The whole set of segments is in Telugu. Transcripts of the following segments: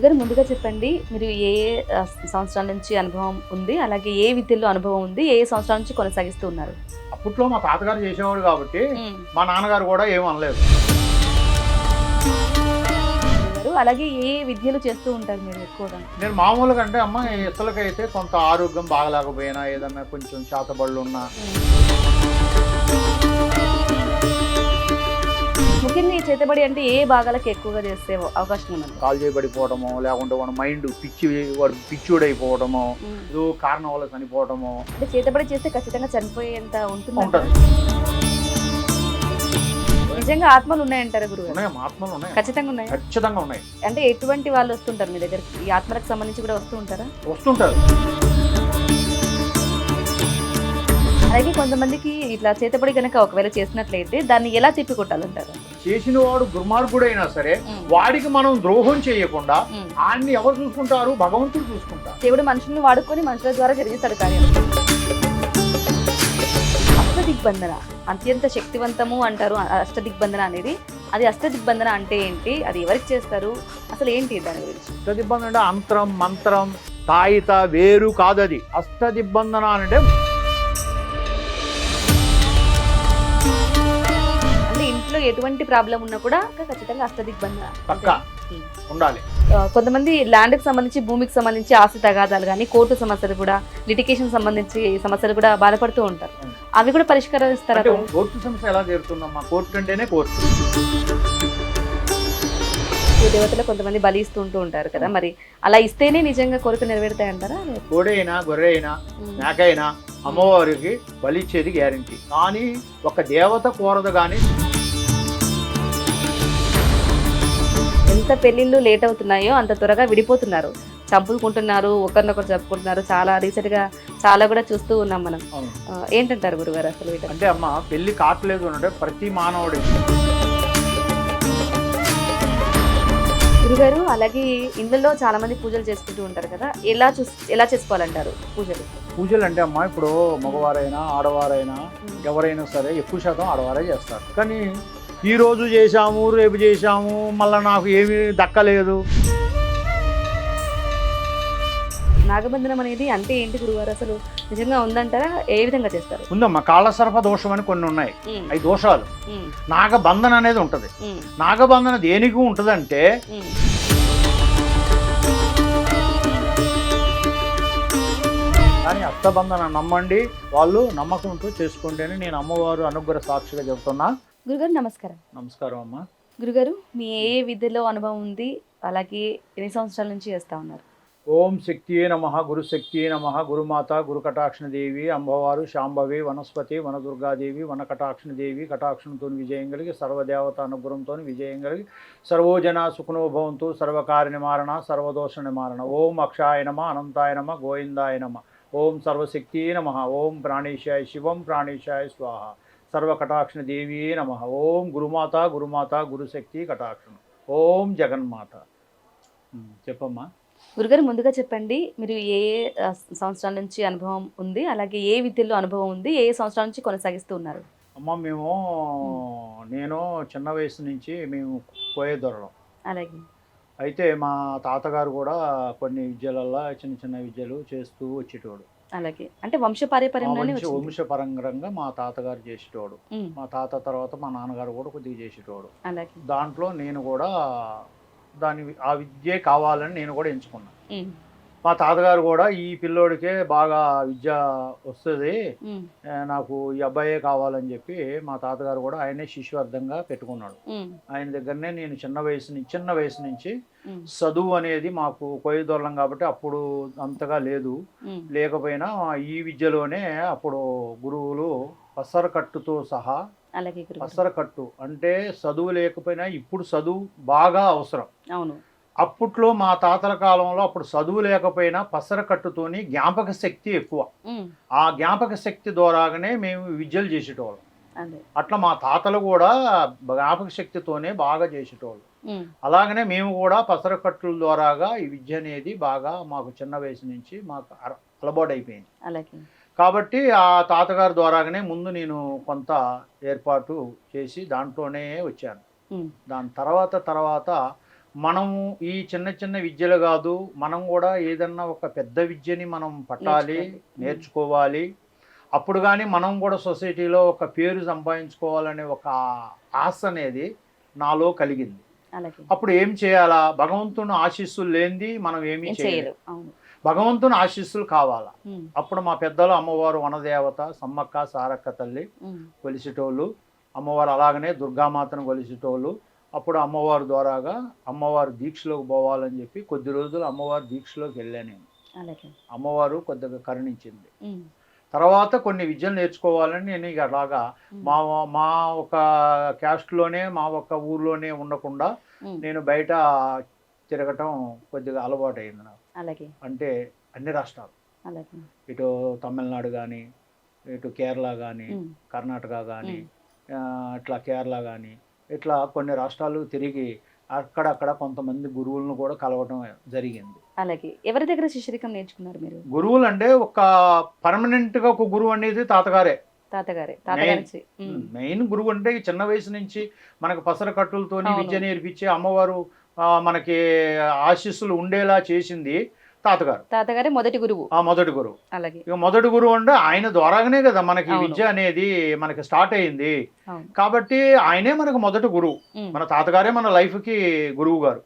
గురుగారు ముందుగా చెప్పండి. మీరు ఏ సంవత్సరాల నుంచి అనుభవం ఉంది? అలాగే ఏ విద్యలో అనుభవం ఉంది? ఏ సంవత్సరాల నుంచి కొనసాగిస్తూ ఉన్నారు? అప్పట్లో మా తాతగారు చేసేవాడు కాబట్టి హ్మ్. మా నాన్నగారు కూడా ఏం అనలేదు. గురుగారు అలాగే ఏ విద్యలు చేస్తూ ఉంటారు మీరు ఎక్కువగా? నేను మామూలుగా అంటే అమ్మ ఇసలకైతే కొంత ఆరోగ్యం బాగలేకపోయినా ఏదన్నా కొంచెం చేతబడులున్నా ముఖ్యంగా ఈ చేతబడి అంటే ఏ భాగాలకు ఎక్కువగా చేసే అవకాశం ఉన్నది? కాలు చేయబడిపోవడమో లేకుంటే వాడు మైండ్ వాడు పిచ్చోడైపోవడమో హ్మ్. ఏదో కారణం వల్ల చనిపోవడమో అంటే చేతబడి చేస్తే ఖచ్చితంగా చనిపోయేంత ఉంటుందా? ఉంటుంది. నిజంగా ఆత్మలు ఉన్నాయంటారా గురుగారు? ఉన్నాయి, ఆత్మలు ఉన్నాయి, ఖచ్చితంగా ఉన్నాయా? ఖచ్చితంగా ఉన్నాయి, అంటే ఎటువంటి వాళ్ళు వస్తుంటారు మీ దగ్గరికి? ఈ ఆత్మలకు సంబంధించి కూడా వస్తూ ఉంటారా? వస్తుంటారు. అలాగే కొంతమందికి ఇట్లా చేతబడి గనక ఒకవేళ చేసినట్లయితే దాన్ని ఎలా తిప్పికొట్టాలంటారు? చేసిన వాడు దుర్మార్గుడైనా సరే హ్మ్. వాడికి మనం ద్రోహం చేయకుండా హ్మ్. ఆయన్ని ఎవరు చూసుకుంటారు? భగవంతుడు చూసుకుంటారు. దేవుడు మనుషుల్ని వాడుకొని మనుషుల ద్వారా జరిగిస్తాడు కార్యం. అష్టదిగ్బంధన అత్యంత శక్తివంతము అంటారు. అష్టదిగ్బంధన అనేది అది అష్టదిగ్బంధన అంటే ఏంటి? అది ఎవరికి చేస్తారు? అసలు ఏంటి దాని గురించి? అష్టదిబ్బందన అంటే అంతరం మంత్రం తాయిత వేరు కాదది. అష్టదిబ్బందన అంటే అంటే ఇంట్లో ఎటువంటి ప్రాబ్లం ఉన్నా కూడా ఖచ్చితంగా అష్టదిగ్బంధన పక్కా ఉం. ఉండాలి. కొంతమంది ల్యాండ్కి సంబంధించి భూమికి సంబంధించి ఆస్తి తగాదాలు కానీ కోర్టు సమస్యలు కూడా లిటికేషన్ సంబంధించి సమస్యలు కూడా బాధపడుతూ ఉంటారు. అవి కూడా పరిష్కరిస్తారా? అంటే కోర్టు సమస్య ఎలా తీరుతుందమ్మా? కోర్టు అంటేనే కోర్టు. ఈ దేవతలు కొంతమంది బలి ఇస్తూ ఉంటూ ఉంటారు కదా, మరి అలా ఇస్తేనే నిజంగా కోరిక నెరవేరుతాయంటారా? కోడి అయినా గొర్రె అయినా మేక అయినా అమ్మవారికి బలి ఇచ్చేది గ్యారంటీ. కానీ ఒక దేవత కోరదు. కానీ ఎంత పెళ్లిళ్ళు లేట్ అవుతున్నాయో అంత త్వరగా విడిపోతున్నారు, చంపుకుంటున్నారు, ఒకరినొకరు చెప్పుకుంటున్నారు. చాలా రీసెంట్గా చాలా కూడా చూస్తూ ఉన్నాం మనం. ఏంటంటారు గురుగారు అసలు వీటి? అంటే అమ్మ పెళ్లి కావట్లేదు అంటే ప్రతి మానవుడి గురుగారు అలాగే ఇళ్ళలో చాలా మంది పూజలు చేసుకుంటూ ఉంటారు కదా, ఎలా చేసుకోవాలంటారు పూజలు? పూజలు అంటే అమ్మ ఇప్పుడు మగవారైనా ఆడవారైనా ఎవరైనా సరే ఎక్కువ శాతం ఆడవారే చేస్తారు. కానీ ఈ రోజు చేశాము రేపు చేశాము మళ్ళీ నాకు ఏమీ దక్కలేదు. నాగబంధనం అనేది అంటే ఏంటి గురుగారు? అసలు నిజంగా ఉందంటారా? ఏ విధంగా చేస్తారు? ఉందమ్మా, కాళ్ళసర్ప దోషం అని కొన్ని ఉన్నాయి. ఉమ్, అవి దోషాలు. ఉమ్, నాగబంధన అనేది ఉంటుంది. ఉమ్, నాగబంధన దేనికి ఉంటుందంటే ఉమ్. కానీ అష్టబంధన నమ్మండి, వాళ్ళు నమ్మకంతో చేసుకోండి అని నేను అమ్మవారు అనుగ్రహ సాక్షిగా చెబుతున్నా. గురుగారు నమస్కారం. నమస్కారం అమ్మ. గురుగారు మీ ఏ విద్యలో అనుభవం ఉంది? అలాగే ఎన్ని సంవత్సరాల నుంచి చేస్తా ఉన్నారు? ఓం శక్తియే నమ, గురుశక్తియే నమ, గురుమాత గురుకటాక్షణదేవి అంబవారు శాంభవి వనస్పతి వనదుర్గాదేవి వనకటాక్షణదేవి కటాక్షణతో విజయం కలిగి సర్వదేవత అనుగ్రహంతో విజయం కలిగి సర్వోజన సుఖనోభవంతో సర్వకార్య నివారణ సర్వదోష నివారణ. ఓం అక్షాయ నమ, అనంతాయ నమ, గోవిందాయ నమ. ఓం సర్వశక్తియే నమ, ఓం ప్రాణేశాయ శివం ప్రాణేశాయ స్వాహ, సర్వకటాక్షణదేవియే నమ. ఓం గురుమాత గురుమాత గురుశక్తి కటాక్షణ. ఓం జగన్మాత. చెప్పమ్మా. గురుగారు ముందుగా చెప్పండి, మీరు ఏ సంవత్సరాల నుంచి అనుభవం ఉంది? అలాగే ఏ విద్యలో అనుభవం ఉంది? ఏ సంవత్సరాల నుంచి కొనసాగిస్తూ ఉన్నారు? అమ్మ నేను చిన్న వయసు నుంచి మేము పోయేదొరలం. అలాగే అయితే మా తాతగారు కూడా కొన్ని విద్యలల్లో చిన్న చిన్న విద్యలు చేస్తూ వచ్చేటోడు. అలాగే అంటే వంశపారంపర్యంలోనే వచ్చింది. వంశపరంగా మా తాతగారు చేసేటోడు. ఉమ్, మా తాత తర్వాత మా నాన్నగారు కూడా కొద్దిగా చేసేటోడు. అలాగే దాంట్లో నేను కూడా ఆ విద్యే కావాలని నేను కూడా ఎంచుకున్నాను. ఉమ్, మా తాతగారు కూడా ఈ పిల్లోడికే బాగా విద్య వస్తుంది, ఉమ్, నాకు ఈ అబ్బాయే కావాలని చెప్పి మా తాతగారు కూడా ఆయనే శిష్యార్థంగా పెట్టుకున్నాడు. ఉమ్, ఆయన దగ్గరనే నేను చిన్న వయసు నుంచి ఉమ్, చదువు అనేది మాకు కొయ్యదొరలం కాబట్టి అప్పుడు అంతగా లేదు. ఉమ్, లేకపోయినా ఈ విద్యలోనే అప్పుడు గురువులు పసరకట్టుతో సహా, అలాగే గురుగారు. పసరకట్టు అంటే చదువు లేకపోయినా ఇప్పుడు చదువు బాగా అవసరం. అవును. అప్పట్లో మా తాతల కాలంలో అప్పుడు చదువు లేకపోయినా పసరకట్టుతోని జ్ఞాపక శక్తి ఎక్కువ. ఉమ్, ఆ జ్ఞాపక శక్తి ద్వారాగానే మేము విద్యలు చేసేటోళ్ళం. అదే. అట్లా మా తాతలు కూడా జ్ఞాపక శక్తితోనే బాగా చేసేటోళ్ళు. ఉమ్, అలాగనే మేము కూడా పసరకట్టుల ద్వారాగా ఈ విద్య అనేది బాగా మాకు చిన్న వయసు నుంచి మాకు అలవాటు అయిపోయింది. అలాగే కాబట్టి ఆ తాతగారి ద్వారాగానే ముందు నేను కొంత ఏర్పాటు చేసి దాంట్లోనే వచ్చాను. ఉమ్, దాని తర్వాత మనము ఈ చిన్న చిన్న విద్యలు కాదు, మనం కూడా ఏదన్నా ఒక పెద్ద విద్యని మనం పట్టాలి, నేర్చుకోవాలి. అప్పుడు కానీ మనం కూడా సొసైటీలో ఒక పేరు సంపాదించుకోవాలనే ఒక ఆశ అనేది నాలో కలిగింది. అప్పుడు ఏం చేయాలా? భగవంతుని ఆశీస్సులు లేనిది మనం ఏమీ చేయలేం. భగవంతుని ఆశీస్సులు కావాలా. అప్పుడు మా పెద్దలు అమ్మవారు వనదేవత సమ్మక్క సారక్క తల్లి కొలిసేటోళ్ళు, అమ్మవారు అలాగనే దుర్గామాతను కొలిసేటోళ్ళు. అప్పుడు అమ్మవారి ద్వారాగా అమ్మవారి దీక్షలోకి పోవాలని చెప్పి కొద్ది రోజులు అమ్మవారి దీక్షలోకి వెళ్ళాను నేను. అమ్మవారు కొద్దిగా కరుణించింది. తర్వాత కొన్ని విద్యలు నేర్చుకోవాలని నేను ఇక అలాగా మా ఒక క్యాస్ట్లోనే మా ఒక ఊర్లోనే ఉండకుండా నేను బయట తిరగటం కొద్దిగా అలవాటు అయింది నాకు. అంటే అన్ని రాష్ట్రాలు, ఇటు తమిళనాడు కానీ, ఇటు కేరళ కానీ, కర్ణాటక కానీ, ఇట్లా కేరళ కానీ, ఇట్లా కొన్ని రాష్ట్రాలు తిరిగి అక్కడక్కడ కొంతమంది గురువులను కూడా కలవటం జరిగింది. అలాగే ఎవరి దగ్గర శిష్యరికం నేర్చుకున్నారు మీరు? గురువులు అంటే ఒక పర్మనెంట్ గా ఒక గురువు అనేది తాతగారే. మెయిన్ గురువు అంటే చిన్న వయసు నుంచి మనకు పసర కట్టులతోని విద్య నేర్పించి అమ్మవారు మనకి ఆశీస్సులు ఉండేలా చేసింది తాతగారే మొదటి గురువు. మొదటి గురువు. అలాగే ఇక మొదటి గురువు అంటే ఆయన ద్వారాగానే కదా మనకి విద్య అనేది మనకి స్టార్ట్ అయింది. కాబట్టి ఆయనే మనకు మొదటి గురువు. మన తాతగారే మన లైఫ్ కి గురువు గారు.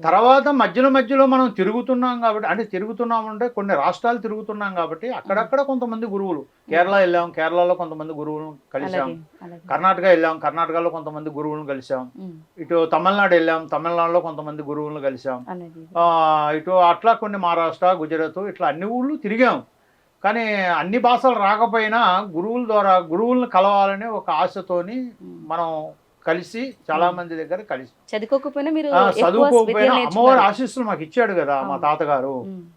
తర్వాత మధ్యలో మనం తిరుగుతున్నాం కాబట్టి, అంటే తిరుగుతున్నామంటే కొన్ని రాష్ట్రాలు తిరుగుతున్నాం కాబట్టి అక్కడక్కడ కొంతమంది గురువులు, కేరళ వెళ్ళాం, కేరళలో కొంతమంది గురువులను కలిసాం, కర్ణాటక వెళ్ళాం, కర్ణాటకలో కొంతమంది గురువులను కలిసాం, ఇటు తమిళనాడు వెళ్ళాం, తమిళనాడులో కొంతమంది గురువులను కలిసాం, ఇటు అట్లా కొన్ని మహారాష్ట్ర, గుజరాత్ ఇట్లా అన్ని ఊళ్ళు తిరిగాం. కానీ అన్ని భాషలు రాకపోయినా గురువుల ద్వారా గురువులను కలవాలనే ఒక ఆశతోని మనం కలిసి చాలా మంది దగ్గర కలిసి చదువుకోకపోయినా అమ్మవారి ఆశీస్సులు మాకు ఇచ్చాడు కదా మా తాతగారు.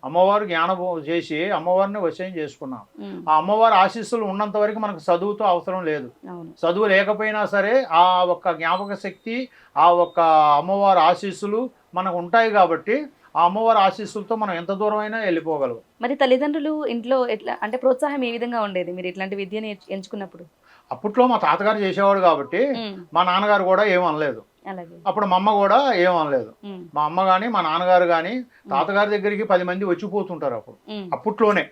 అమ్మవారు జ్ఞానభోగం చేసి అమ్మవారిని వశయం చేసుకున్నాం. ఆ అమ్మవారి ఆశీస్సులు ఉన్నంత వరకు మనకు చదువుతో అవసరం లేదు. చదువు లేకపోయినా సరే ఆ ఒక్క జ్ఞాపక శక్తి, ఆ ఒక్క అమ్మవారి ఆశీస్సులు మనకు ఉంటాయి కాబట్టి ఆ అమ్మవారి ఆశీస్సులతో మనం ఎంత దూరం అయినా వెళ్ళిపోగలం. మరి తల్లిదండ్రులు ఇంట్లో ఎట్లా అంటే ప్రోత్సాహం ఏ విధంగా ఉండేది మీరు ఇట్లాంటి విద్యని ఎంచుకున్నప్పుడు? అప్పట్లో మా తాతగారు చేసేవాడు కాబట్టి మా నాన్నగారు కూడా ఏమనలేదు. అప్పుడు మా అమ్మ కూడా ఏమనలేదు. మా అమ్మ గాని మా నాన్నగారు గాని తాతగారి దగ్గరికి 10 మంది వచ్చిపోతుంటారు. అప్పట్లోనే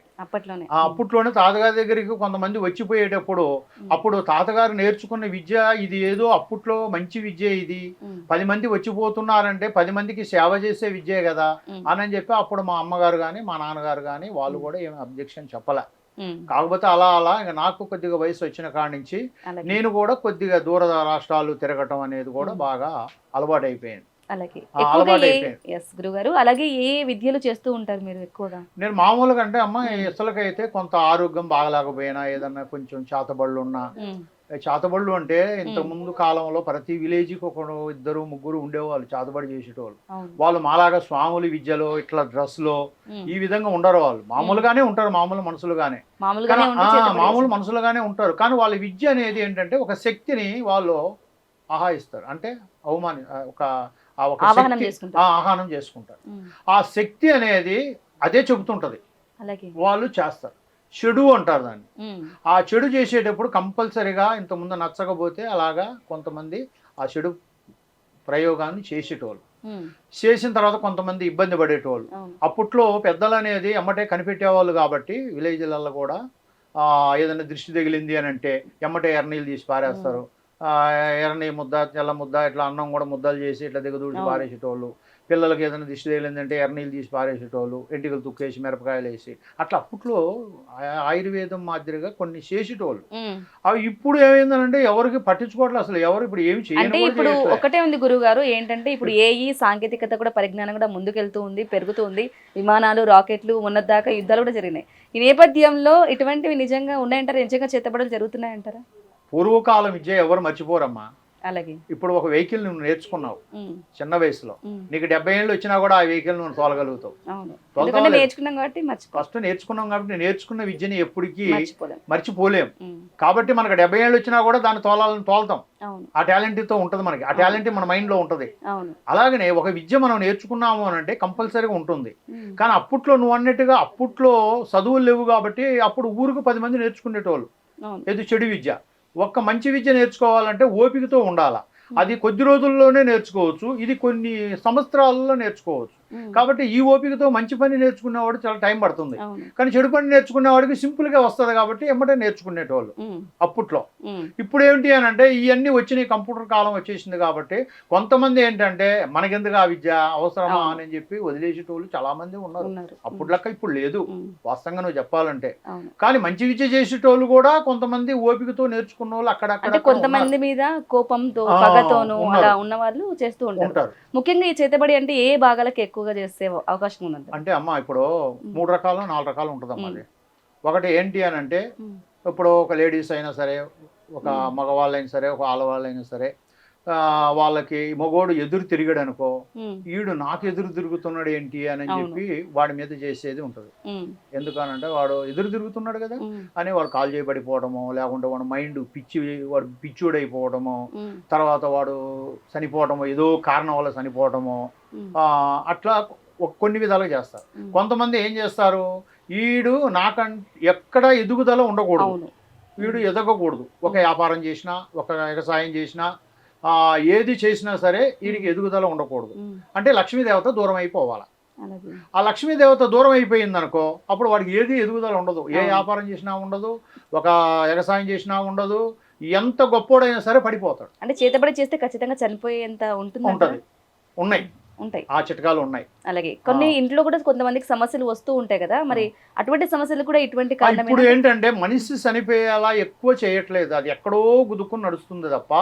తాతగారి దగ్గరికి కొంతమంది వచ్చిపోయేటప్పుడు అప్పుడు తాతగారు నేర్చుకున్న విద్య ఇది ఏదో అప్పట్లో మంచి విద్య, ఇది 10 మంది వచ్చిపోతున్నారంటే 10 మందికి సేవ చేసే విద్యే కదా అని చెప్పి అప్పుడు మా అమ్మగారు కానీ మా నాన్నగారు కానీ వాళ్ళు కూడా ఏమి అబ్జెక్షన్ చెప్పలే. కాకపోతే అలా ఇక నాకు కొద్దిగా వయసు వచ్చిన కాడి నుంచి నేను కూడా కొద్దిగా దూర రాష్ట్రాలు తిరగటం అనేది కూడా బాగా అలవాటు అయిపోయింది. గురుగారు అలాగే ఏ విద్యలు చేస్తూ ఉంటారు మీరు ఎక్కువగా? నేను మామూలుగా అంటే అమ్మ ఇసలకైతే కొంత ఆరోగ్యం బాగలేకపోయినా, ఏదన్నా కొంచెం చేతబడులు ఉన్నా, చేతబడులు అంటే ఇంత ముందు కాలంలో ప్రతి విలేజ్కి ఒకడు 2 3 ఉండేవాళ్ళు చేతబడి చేసేటోళ్ళు. వాళ్ళు మాలాగా స్వాములు విద్యలో ఇట్లా డ్రెస్ లో ఈ విధంగా ఉండరు. వాళ్ళు మామూలుగానే ఉంటారు, మామూలు మనుషులుగానే ఉంటారు. కానీ వాళ్ళ విద్య అనేది ఏంటంటే ఒక శక్తిని వాళ్ళు ఆహాయిస్తారు, అంటే ఆహ్వానం చేసుకుంటారు. ఆ శక్తి అనేది అదే చెబుతుంటది, వాళ్ళు చేస్తారు. చెడు అంటారు దాన్ని. ఆ చెడు చేసేటప్పుడు కంపల్సరీగా ఇంతకుముందు నచ్చకపోతే అలాగా కొంతమంది ఆ చెడు ప్రయోగాన్ని చేసేటోళ్ళు. చేసిన తర్వాత కొంతమంది ఇబ్బంది పడేటోళ్ళు. అప్పట్లో పెద్దలు అనేది ఎమ్మటే కనిపెట్టేవాళ్ళు కాబట్టి విలేజ్లలో కూడా ఏదైనా దృష్టి తగిలింది అని అంటే ఎమ్మటే ఎర్రనీళ్ళు తీసి పారేస్తారు. ఎర్రని ముద్ద, తెల్ల ముద్ద, ఇట్లా అన్నం కూడా ముద్దలు చేసి ఇట్లా దిగదూడిచి పారేసేటోళ్ళు. పిల్లలకి ఏదైనా దిష్టి తగిలిందంటే ఎర్రనీళ్ళు తీసి పారేసేటోళ్ళు, ఎంటికలు తుక్కేసి మిరపకాయలు వేసి అట్లా అప్పట్లో ఆయుర్వేదం మాదిరిగా కొన్ని చేసేటోళ్ళు. అవి ఇప్పుడు ఏమైందంటే ఎవరికి పట్టించుకోవట్లేదు అసలు. ఎవరు ఇప్పుడు ఏమి చేయాలి? ఇప్పుడు ఒకటే ఉంది గురువు గారు, ఏంటంటే ఇప్పుడు ఏఈ సాంకేతికత కూడా పరిజ్ఞానం కూడా ముందుకెళ్తూ ఉంది, పెరుగుతుంది. విమానాలు, రాకెట్లు, ఉన్నదాకా యుద్ధాలు కూడా జరిగినాయి. ఈ నేపథ్యంలో ఇటువంటివి నిజంగా ఉన్నాయంటారా? నిజంగా చేతబడులు జరుగుతున్నాయంటారా? పూర్వకాలం విద్య ఎవరు మర్చిపోరమ్మా. అలాగే ఇప్పుడు ఒక వెహికల్ నువ్వు నేర్చుకున్నావు చిన్న వయసులో, నీకు 70 ఏళ్ళు వచ్చినా కూడా ఆ వెహికల్ నువ్వు తోలగలుగుతావు. ఫస్ట్ నేర్చుకున్నాం కాబట్టి నేర్చుకున్న విద్యని ఎప్పటికీ మర్చిపోలేం. కాబట్టి మనకు 70 ఏళ్ళు వచ్చినా కూడా దాన్ని తోలుతాం. ఆ టాలెంట్ తో ఉంటది మనకి, ఆ టాలెంట్ మన మైండ్ లో ఉంటది. అలాగనే ఒక విద్య మనం నేర్చుకున్నాము అని అంటే కంపల్సరీగా ఉంటుంది. కానీ అప్పట్లో నువ్వు అన్నట్టుగా అప్పట్లో చదువులు లేవు కాబట్టి అప్పుడు ఊరికి 10 మంది నేర్చుకునేటోళ్ళు. ఇది చెడు విద్య. ఒక్క మంచి విద్య నేర్చుకోవాలంటే ఓపికతో ఉండాలా. అది కొద్ది రోజుల్లోనే నేర్చుకోవచ్చు, ఇది కొన్ని సంవత్సరాలలో నేర్చుకోవచ్చు. కాబట్టి ఈ ఓపికతో మంచి పని నేర్చుకునేవాడు చాలా టైం పడుతుంది, కానీ చెడు పని నేర్చుకునేవాడికి సింపుల్గా వస్తుంది కాబట్టి ఎమ్మటే నేర్చుకునేటోళ్ళు అప్పట్లో. ఇప్పుడు ఏంటి అని అంటే ఇవన్నీ వచ్చినాయి, కంప్యూటర్ కాలం వచ్చేసింది కాబట్టి కొంతమంది ఏంటంటే మనకెందుకు ఆ విద్య అవసరమా అని చెప్పి వదిలేసేటోళ్ళు చాలా మంది ఉన్నారు. అప్పుడు లెక్క ఇప్పుడు లేదు వాస్తవంగా నువ్వు చెప్పాలంటే. కానీ మంచి విద్య చేసేటోళ్ళు కూడా కొంతమంది ఓపికతో నేర్చుకున్న వాళ్ళు అక్కడక్కడ కొంతమంది మీద కోపంతో పగతోనూ అలా ఉన్న వాళ్ళు చేస్తూ ఉంటారు. ముఖ్యంగా ఈ చేతబడి అంటే ఏ భాగాలకు ఎక్కువగా చేసే అవకాశం ఉందంట అంటే అమ్మ ఇప్పుడు 3 రకాలు 4 రకాలు ఉంటుందమ్మా. అది ఒకటి ఏంటి అని అంటే ఇప్పుడు ఒక లేడీస్ అయినా సరే, ఒక మగవాళ్ళైనా సరే, ఒక ఆడవాళ్ళైనా సరే, వాళ్ళకి మగోడు ఎదురు తిరిగాడు అనుకో, ఈడు నాకు ఎదురు తిరుగుతున్నాడు ఏంటి అని చెప్పి వాడి మీద చేసేది ఉంటుంది. ఎందుకనంటే వాడు ఎదురు తిరుగుతున్నాడు కదా అని వాడు కాల్ చేయబడిపోవడము, లేకుంటే వాడు మైండ్ వాడు పిచ్చుడైపోవడము, తర్వాత వాడు చనిపోవడము, ఏదో కారణం వల్ల చనిపోవడము, అట్లా కొన్ని విధాలుగా చేస్తారు. కొంతమంది ఏం చేస్తారు, ఈడు ఎక్కడ ఎదుగుదల ఉండకూడదు, వీడు ఎదగకూడదు, ఒక వ్యాపారం చేసినా, ఒక వ్యవసాయం చేసినా, ఏది చేసినా సరే వీడికి ఎదుగుదల ఉండకూడదు. అంటే లక్ష్మీదేవత దూరం అయిపోవాలి. ఆ లక్ష్మీదేవత దూరం అయిపోయింది అనుకో, అప్పుడు వాడికి ఏది ఎదుగుదల ఉండదు, ఏ వ్యాపారం చేసినా ఉండదు, ఒక వ్యవసాయం చేసినా ఉండదు, ఎంత గొప్పోడైనా సరే పడిపోతాడు. అంటే చేతబడి చేస్తే ఖచ్చితంగా చనిపోయేంత ఉంటుంది. ఉన్నాయి ఆ చిట్కాలు ఉన్నాయి. అలాగే కొన్ని ఇంట్లో కూడా కొంతమందికి సమస్యలు వస్తూ ఉంటాయి కదా, మరి అటువంటి సమస్యలు కూడా ఇటువంటి ఇప్పుడు ఏంటంటే మనిషి చనిపోయేలా ఎక్కువ చేయట్లేదు, అది ఎక్కడో గుదుకుని నడుస్తుంది తప్ప.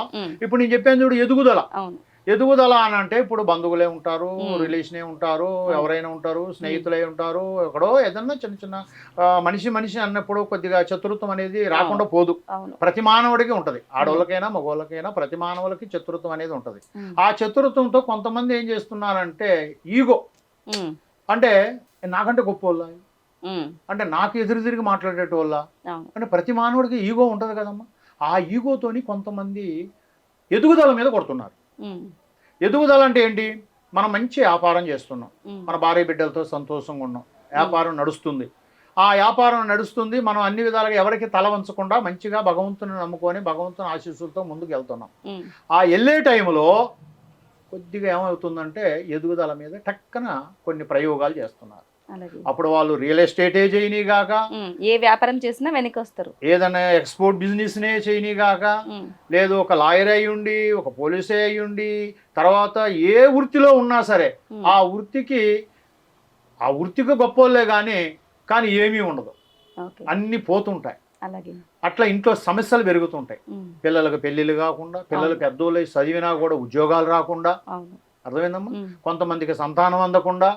ఇప్పుడు నేను చెప్పాను చూడు, ఎదుగుదల అని అంటే ఇప్పుడు బంధువులే ఉంటారు, రిలేషనే ఉంటారు, ఎవరైనా ఉంటారు, స్నేహితులే ఉంటారు, ఎక్కడో ఏదన్నా చిన్న చిన్న మనిషి అన్నప్పుడు కొద్దిగా చతురత్వం అనేది రాకుండా పోదు. ప్రతి మానవుడికి ఉంటది, ఆడవాళ్ళకైనా మగవాళ్ళకైనా ప్రతి మానవులకి చతురత్వం అనేది ఉంటది. ఆ చతురత్వంతో కొంతమంది ఏం చేస్తున్నారంటే ఈగో, అంటే నాకంటే గొప్ప వాళ్ళ, అంటే నాకు ఎదురు తిరిగి మాట్లాడేటోళ్ళ, అంటే ప్రతి మానవుడికి ఈగో ఉంటది కదమ్మా. ఆ ఈగోతోని కొంతమంది ఎదుగుదల మీద కొడుతున్నారు. ఎదుగుదల అంటే ఏంటి, మనం మంచి వ్యాపారం చేస్తున్నాం, మన భార్య బిడ్డలతో సంతోషంగా ఉన్నాం, వ్యాపారం నడుస్తుంది, ఆ వ్యాపారం నడుస్తుంది, మనం అన్ని విధాలుగా ఎవరికి తల వంచకుండా మంచిగా భగవంతుని నమ్ముకొని భగవంతుని ఆశీస్సులతో ముందుకు వెళ్తున్నాం. ఆ వెళ్ళే టైంలో కొద్దిగా ఏమవుతుందంటే ఎదుగుదల మీద టక్కన కొన్ని ప్రయోగాలు చేస్తున్నారు. అప్పుడు వాళ్ళు రియల్ ఎస్టేటే చేయనిగాక, ఏ వ్యాపారం చేసినా వెనక్కి వస్తారు, ఏదైనా ఎక్స్పోర్ట్ బిజినెస్ నే చేయనిగాక, లేదు ఒక లాయర్ అయ్యుండి, ఒక పోలీసే అయ్యుండి, తర్వాత ఏ వృత్తిలో ఉన్నా సరే ఆ వృత్తికి గొప్పోళ్ళే కానీ ఏమీ ఉండదు, అన్ని పోతుంటాయి. అట్లా ఇంట్లో సమస్యలు పెరుగుతుంటాయి. పిల్లలకు పెళ్లిళ్ళు కాకుండా, పిల్లలు పెద్దోళ్ళు చదివినా కూడా ఉద్యోగాలు రాకుండా, అర్థమైందమ్మా, కొంతమందికి సంతానం అందకుండా,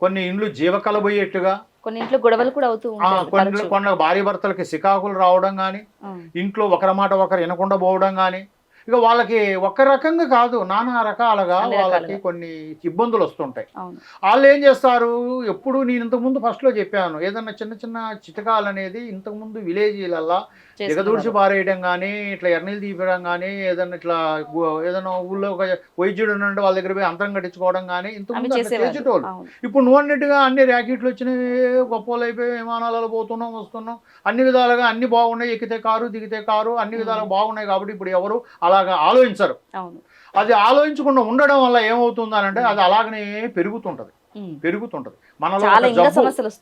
కొన్ని ఇండ్లు జీవకలబోయేట్టుగా, కొన్ని ఇంట్లో గొడవలు కూడా అవుతూ ఉంటాయి, కొన్ని భార్య భర్తలకి సికాకులు రావడం కానీ, ఇంట్లో ఒకరి మాట ఒకరు వినకుండా పోవడం కానీ, ఇక వాళ్ళకి ఒక రకంగా కాదు నానా రకాలుగా వాళ్ళకి కొన్ని ఇబ్బందులు వస్తుంటాయి. వాళ్ళు ఏం చేస్తారు, ఎప్పుడు నేను ఇంతకుముందు ఫస్ట్లో చెప్పాను, ఏదన్నా చిన్న చిన్న చిటకాలు అనేది ఇంతకుముందు విలేజీలల్లా దిగదూడ్చి పారేయడం కానీ, ఇట్లా ఎర్నీలు తీపడం కానీ, ఏదైనా ఊళ్ళో ఒక వైద్యుడు ఉంటే వాళ్ళ దగ్గర పోయి అంతరం కట్టించుకోవడం కానీ ఇంతకుముందు చేసేటోళ్ళు. ఇప్పుడు నువ్వు అన్నట్టుగా అన్ని ర్యాకెట్లు వచ్చినాయి, గొప్ప వాళ్ళు అయిపోయి విమానాలలో పోతున్నాం వస్తున్నాం, అన్ని విధాలుగా అన్ని బాగున్నాయి, ఎక్కితే కారు దిగితే కారు అన్ని విధాలుగా బాగున్నాయి. కాబట్టి ఇప్పుడు ఎవరు అలాగా ఆలోచించరు. అది ఆలోచించకుండా ఉండడం వల్ల ఏమవుతుందనంటే అది అలాగనే పెరుగుతుంటది.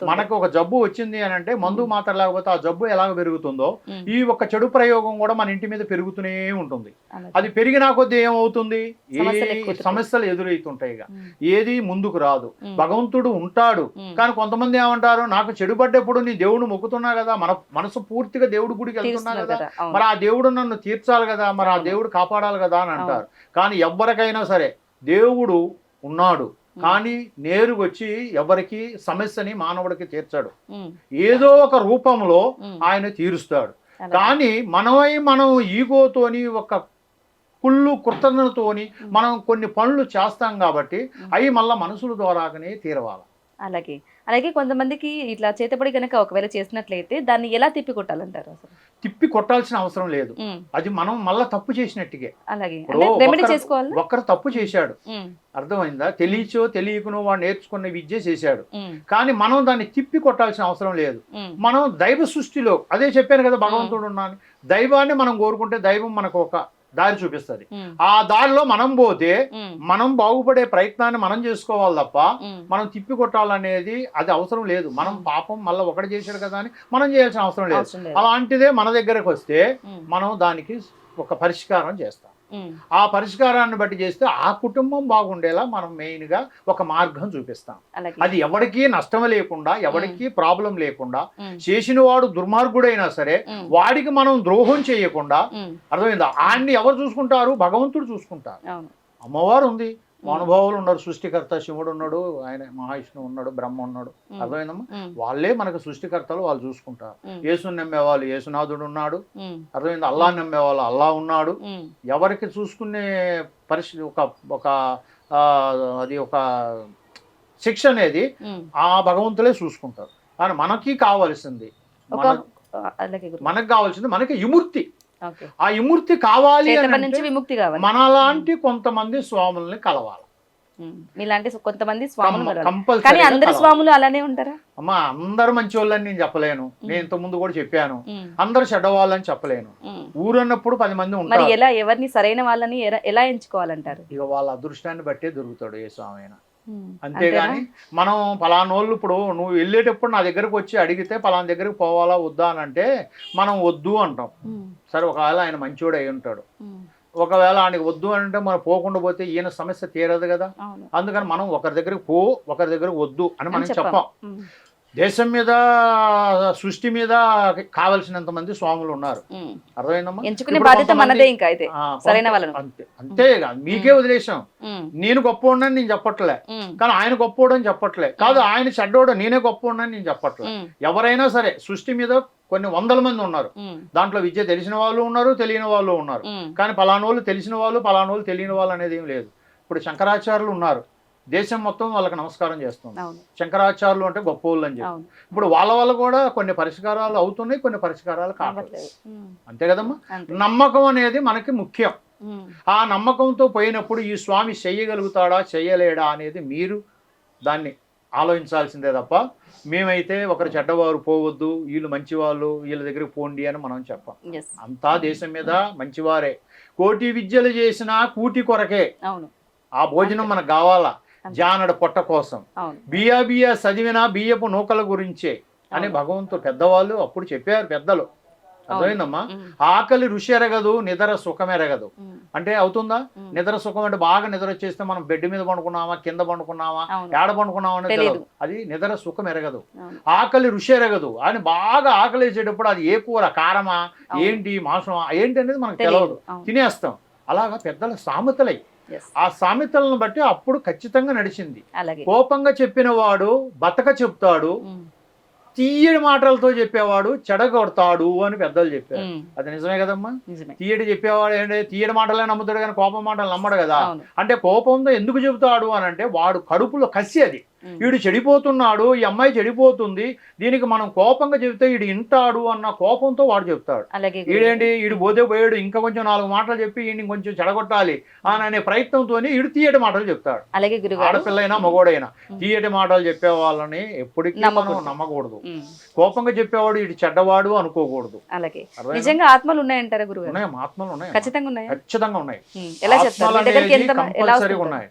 మనకు ఒక జబ్బు వచ్చింది అని అంటే మందు మాత్రం లేకపోతే ఆ జబ్బు ఎలాగ పెరుగుతుందో ఈ ఒక్క చెడు ప్రయోగం కూడా మన ఇంటి మీద పెరుగుతూనే ఉంటుంది. అది పెరిగినా కొద్దీ ఏమవుతుంది, సమస్యలు ఎదురవుతుంటాయి. ఏది ముందుకు రాదు, భగవంతుడు ఉంటాడు కానీ కొంతమంది ఏమంటారు, నాకు చెడు పడ్డప్పుడు నీ దేవుడు మొక్కుతున్నా కదా, మనసు పూర్తిగా దేవుడి గుడికి వెళ్తున్నా కదా, మరి ఆ దేవుడు నన్ను తీర్చాలి కదా, మరి ఆ దేవుడు కాపాడాలి కదా అని అంటారు. కానీ ఎవరికైనా సరే దేవుడు ఉన్నాడు, కానీ నేరుగొచ్చి ఎవరికి సమస్యని మానవుడికి తీర్చాడు, ఏదో ఒక రూపంలో ఆయన తీరుస్తాడు. కానీ మనం ఈగోతోని ఒక కుళ్ళు కృతజ్ఞతతోని మనం కొన్ని పనులు చేస్తాం కాబట్టి అవి మళ్ళీ మనుషుల ద్వారానే తీరవాలి. అలాగే కొంతమందికి ఇట్లా చేతబడి కనుక ఒకవేళ చేసినట్లయితే దాన్ని ఎలా తిప్పి కొట్టాలంటారు? అసలు తిప్పి కొట్టాల్సిన అవసరం లేదు, అది మనం మళ్ళా తప్పు చేసినట్టుగా. ఒక్కరు తప్పు చేశాడు, అర్థమైందా, తెలియకునో వాడు నేర్చుకున్న విద్య చేశాడు, కానీ మనం దాన్ని తిప్పి కొట్టాల్సిన అవసరం లేదు. మనం దైవ సృష్టిలో అదే చెప్పాను కదా, భగవంతుడు ఉన్నాను, దైవాన్ని మనం కోరుకుంటే దైవం మనకు ఒక దారి చూపిస్తుంది. ఉమ్, ఆ దారిలో మనం పోతే ఉమ్, మనం బాగుపడే ప్రయత్నాన్ని మనం చేసుకోవాలి తప్ప ఉమ్, మనం తిప్పి కొట్టాలనేది అది అవసరం లేదు. మనం పాపం మళ్ళీ ఒకటి చేశాడు కదా అని మనం చేయాల్సిన అవసరం లేదు. అవసరం లేదు. అలాంటిదే మన దగ్గరకు వస్తే ఉమ్, మనం దానికి ఒక పరిష్కారం చేస్తాం. ఉమ్, ఆ పరిష్కారాన్ని బట్టి చేస్తే ఆ కుటుంబం బాగుండేలా మనం మెయిన్గా ఒక మార్గం చూపిస్తాం. అలాగే. అది ఎవరికీ నష్టం లేకుండా, ఎవరికీ ప్రాబ్లం లేకుండా, ఉమ్, చేసిన వాడు దుర్మార్గుడైనా సరే ఉమ్, వాడికి మనం ద్రోహం చేయకుండా, ఉమ్, అర్థమైందా? ఆయన్ని ఎవరు చూసుకుంటారు? భగవంతుడు చూసుకుంటారు. అవును. అమ్మవారు ఉంది, మహానుభావులు ఉన్నారు, సృష్టికర్త శివుడు ఉన్నాడు, ఆయన మహావిష్ణువు ఉన్నాడు, బ్రహ్మ ఉన్నాడు. ఉమ్, అర్థమైందమ్మా? ఉమ్, వాళ్ళే మనకు సృష్టికర్తలు, వాళ్ళు చూసుకుంటారు. ఉమ్, యేసుని నమ్మేవాళ్ళు యేసునాథుడు ఉన్నాడు. ఉమ్, అర్థమైంది? అల్లా నమ్మేవాళ్ళు అల్లా ఉన్నాడు. ఉమ్, ఎవరికి చూసుకునే పరిస్థితి ఒక ఒక ఆ, అది ఒక శిక్ష అనేది ఉమ్. ఆ భగవంతులే చూసుకుంటారు. కానీ మనకి కావాల్సింది ఒక మన- అలాగే గురు. మనకు కావాల్సింది మనకి విముక్తి. ఓకే. ఆ విముక్తి కావాలి అని చేతబడి నుంచి అంటే విముక్తి కావాలి. మనలాంటి కొంతమంది స్వాముల్ని కలవాలి. ఉమ్, మీలాంటి కొంతమంది స్వాములు కలవాలి. కానీ కంపల్సరీ. అందరి స్వాములు అలానే ఉంటారా? అమ్మా, అందరు మంచి వాళ్ళని నేను చెప్పలేను. నేను ఇంత ముందు కూడా చెప్పాను, ఉమ్, అందరు చెడ్డవాళ్ళని చెప్పలేను. ఉమ్. ఊరన్నప్పుడు 10 మంది మరి ఉంటారు. ఎలా ఎవరిని సరైన వాళ్ళని ఎలా ఎంచుకోవాలంటారు? ఇక వాళ్ళ అదృష్టాన్ని బట్టే దొరుకుతాడు ఏ స్వామి అయినా. ఉమ్, అంతేగాని మనం పలానోళ్ళు ఇప్పుడు నువ్వు వెళ్ళేటప్పుడు నా దగ్గరకు వచ్చి అడిగితే పలానా దగ్గరికి పోవాలా వద్దా అని అంటే మనం వద్దు అంటాం. ఉమ్, సరే, ఒకవేళ ఆయన మంచోడు అయి ఉంటాడు. ఉమ్, ఒకవేళ ఆయనకి వద్దు అని అంటే మనం పోకుండా పోతే ఈయన సమస్య తీరదు కదా. అవును. అందుకని మనం ఒకరి దగ్గరికి పో, ఒకరి దగ్గరకు వద్దు అని మనం చెప్పాం. చెప్పాం. ఉమ్, దేశం మీద, సృష్టి మీద కావలసినంత మంది స్వాములు ఉన్నారు. ఉమ్. అర్థమైందమ్మా? ఎంచుకునే ఇప్పుడు బాధ్యత కొంతమంది- మనదే ఇంకా అయితే ఆ, సరైన వాళ్ళను. అంతే అంతేగా, మీకే వదిలేసాం. ఉమ్, నేను గొప్పవాడిని నేను చెప్పట్లే, ఉమ్, కానీ ఆయన గొప్పవాడని చెప్పట్లే. కాదు, ఆయన చెడ్డోడు నేనే గొప్పవాడిని నేను చెప్పట్లే. ఉమ్, ఎవరైనా సరే సృష్టి మీద కొన్ని వందల మంది ఉన్నారు. ఉమ్, దాంట్లో విద్య తెలిసిన వాళ్ళు ఉన్నారు, తెలియని వాళ్ళు ఉన్నారు. ఉమ్, కానీ పలానోళ్ళు తెలిసిన వాళ్ళు, పలానోళ్ళు తెలియని వాళ్ళు అనేది ఏం లేదు. ఇప్పుడు శంకరాచార్యులు ఉన్నారు, దేశం మొత్తం వాళ్ళకి నమస్కారం చేస్తుంది. అవును. శంకరాచార్యులు అంటే గొప్ప వాళ్ళు అని చెప్పి. అవును. ఇప్పుడు వాళ్ళ వల్ల కూడా కొన్ని పరిష్కారాలు అవుతున్నాయి, కొన్ని పరిష్కారాలు కావట్లేదు. అవ్వట్లేదు. ఉమ్, అంతే కదమ్మా? అంతే. నమ్మకం అనేది మనకి ముఖ్యం. ఉమ్, ఆ నమ్మకంతో పోయినప్పుడు ఈ స్వామి చెయ్యగలుగుతాడా చెయ్యలేడా అనేది మీరు దాన్ని ఆలోచించాల్సిందే తప్ప మేమైతే ఒకరు చెడ్డవారు పోవద్దు, వీళ్ళు మంచివాళ్ళు, వీళ్ళ దగ్గరికి పోండి అని మనం చెప్పాం. yes. అంతా దేశం మీద మంచివారే. కోటి విద్యలు చేసినా కూటి కొరకే. అవును. ఆ భోజనం మనకు కావాలా, జానడు పొట్ట కోసం. అవును. బియ్య చదివినా బియ్యపు నూకల గురించే అని భగవంతుడు పెద్దవాళ్ళు అప్పుడు చెప్పారు, పెద్దలు. అర్థమైందమ్మా? ఉమ్, ఆకలి రుచి ఎరగదు, నిద్ర సుఖం ఎరగదు. ఉమ్, అంటే అవుతుందా? ఉమ్. నిద్ర సుఖం అంటే బాగా నిద్ర వచ్చేస్తే మనం బెడ్ మీద పండుకున్నామా, కింద పండుకున్నామా, అవును. ఏడ పండుకున్నామా అనేది తెలీదు. తెలియదు. అది నిద్ర సుఖం ఎరగదు. అవును. ఆకలి రుచి ఎరగదు. అని బాగా ఆకలి వేసేటప్పుడు అది ఏ కూర, కారమా, అవును. ఏంటి, మాంసమా, ఏంటి అనేది మనకు తెలీదు. తెలియదు, అవును. తినేస్తాం. అలాగా పెద్దల సామెతలై yes. ఆ సామెతలను బట్టి అప్పుడు ఖచ్చితంగా నడిచింది. అలాగే. కోపంగా చెప్పిన వాడు బతక చెప్తాడు, ఉమ్, తీయడి మాటలతో చెప్పేవాడు చెడగొడతాడు అని పెద్దలు చెప్పారు. ఉమ్, అది నిజమే కదమ్మా? నిజమే. తీయడి చెప్పేవాడు ఏంటి, తీయడి మాటలే నమ్ముతాడు కానీ కోపం మాటలు నమ్మడు కదా. అవును. అంటే కోపంతో ఎందుకు చెబుతాడు అని అంటే వాడు కడుపులో కసి అది. ఉమ్, వీడు చెడిపోతున్నాడు, ఈ అమ్మాయి చెడిపోతుంది, దీనికి మనం కోపంగా చెబితే వీడు వింటాడు అన్న కోపంతో వాడు చెప్తాడు. అలాగే. వీడేంటి, వీడు పోతే పోయాడు, ఇంకా కొంచెం 4 మాటలు చెప్పి వీడిని కొంచెం చెడగొట్టాలి అని అనే ప్రయత్నంతో వీడు తీయటి మాటలు చెప్తాడు. అలాగే గురుగారు. ఆడపిల్లైనా మగోడైనా తీయటి మాటలు చెప్పే వాళ్ళని ఎప్పటికీ మనం నమ్మకూడదు. ఉమ్, కోపంగా చెప్పేవాడు వీడు చెడ్డవాడు అనుకోకూడదు. అలాగే. అర్థమైందా? నిజంగా ఆత్మలు ఉన్నాయంటారా గురుగారు? ఉన్నాయి, ఆత్మలు ఉన్నాయి, ఖచ్చితంగా ఉన్నాయా? ఖచ్చితంగా ఉన్నాయి. ఉమ్, ఎలా చెప్తారు? ఆత్మలు మీ దగ్గరికి అనేది ఎలా కంపల్సరీగా వస్తుంటారు? ఉన్నాయి.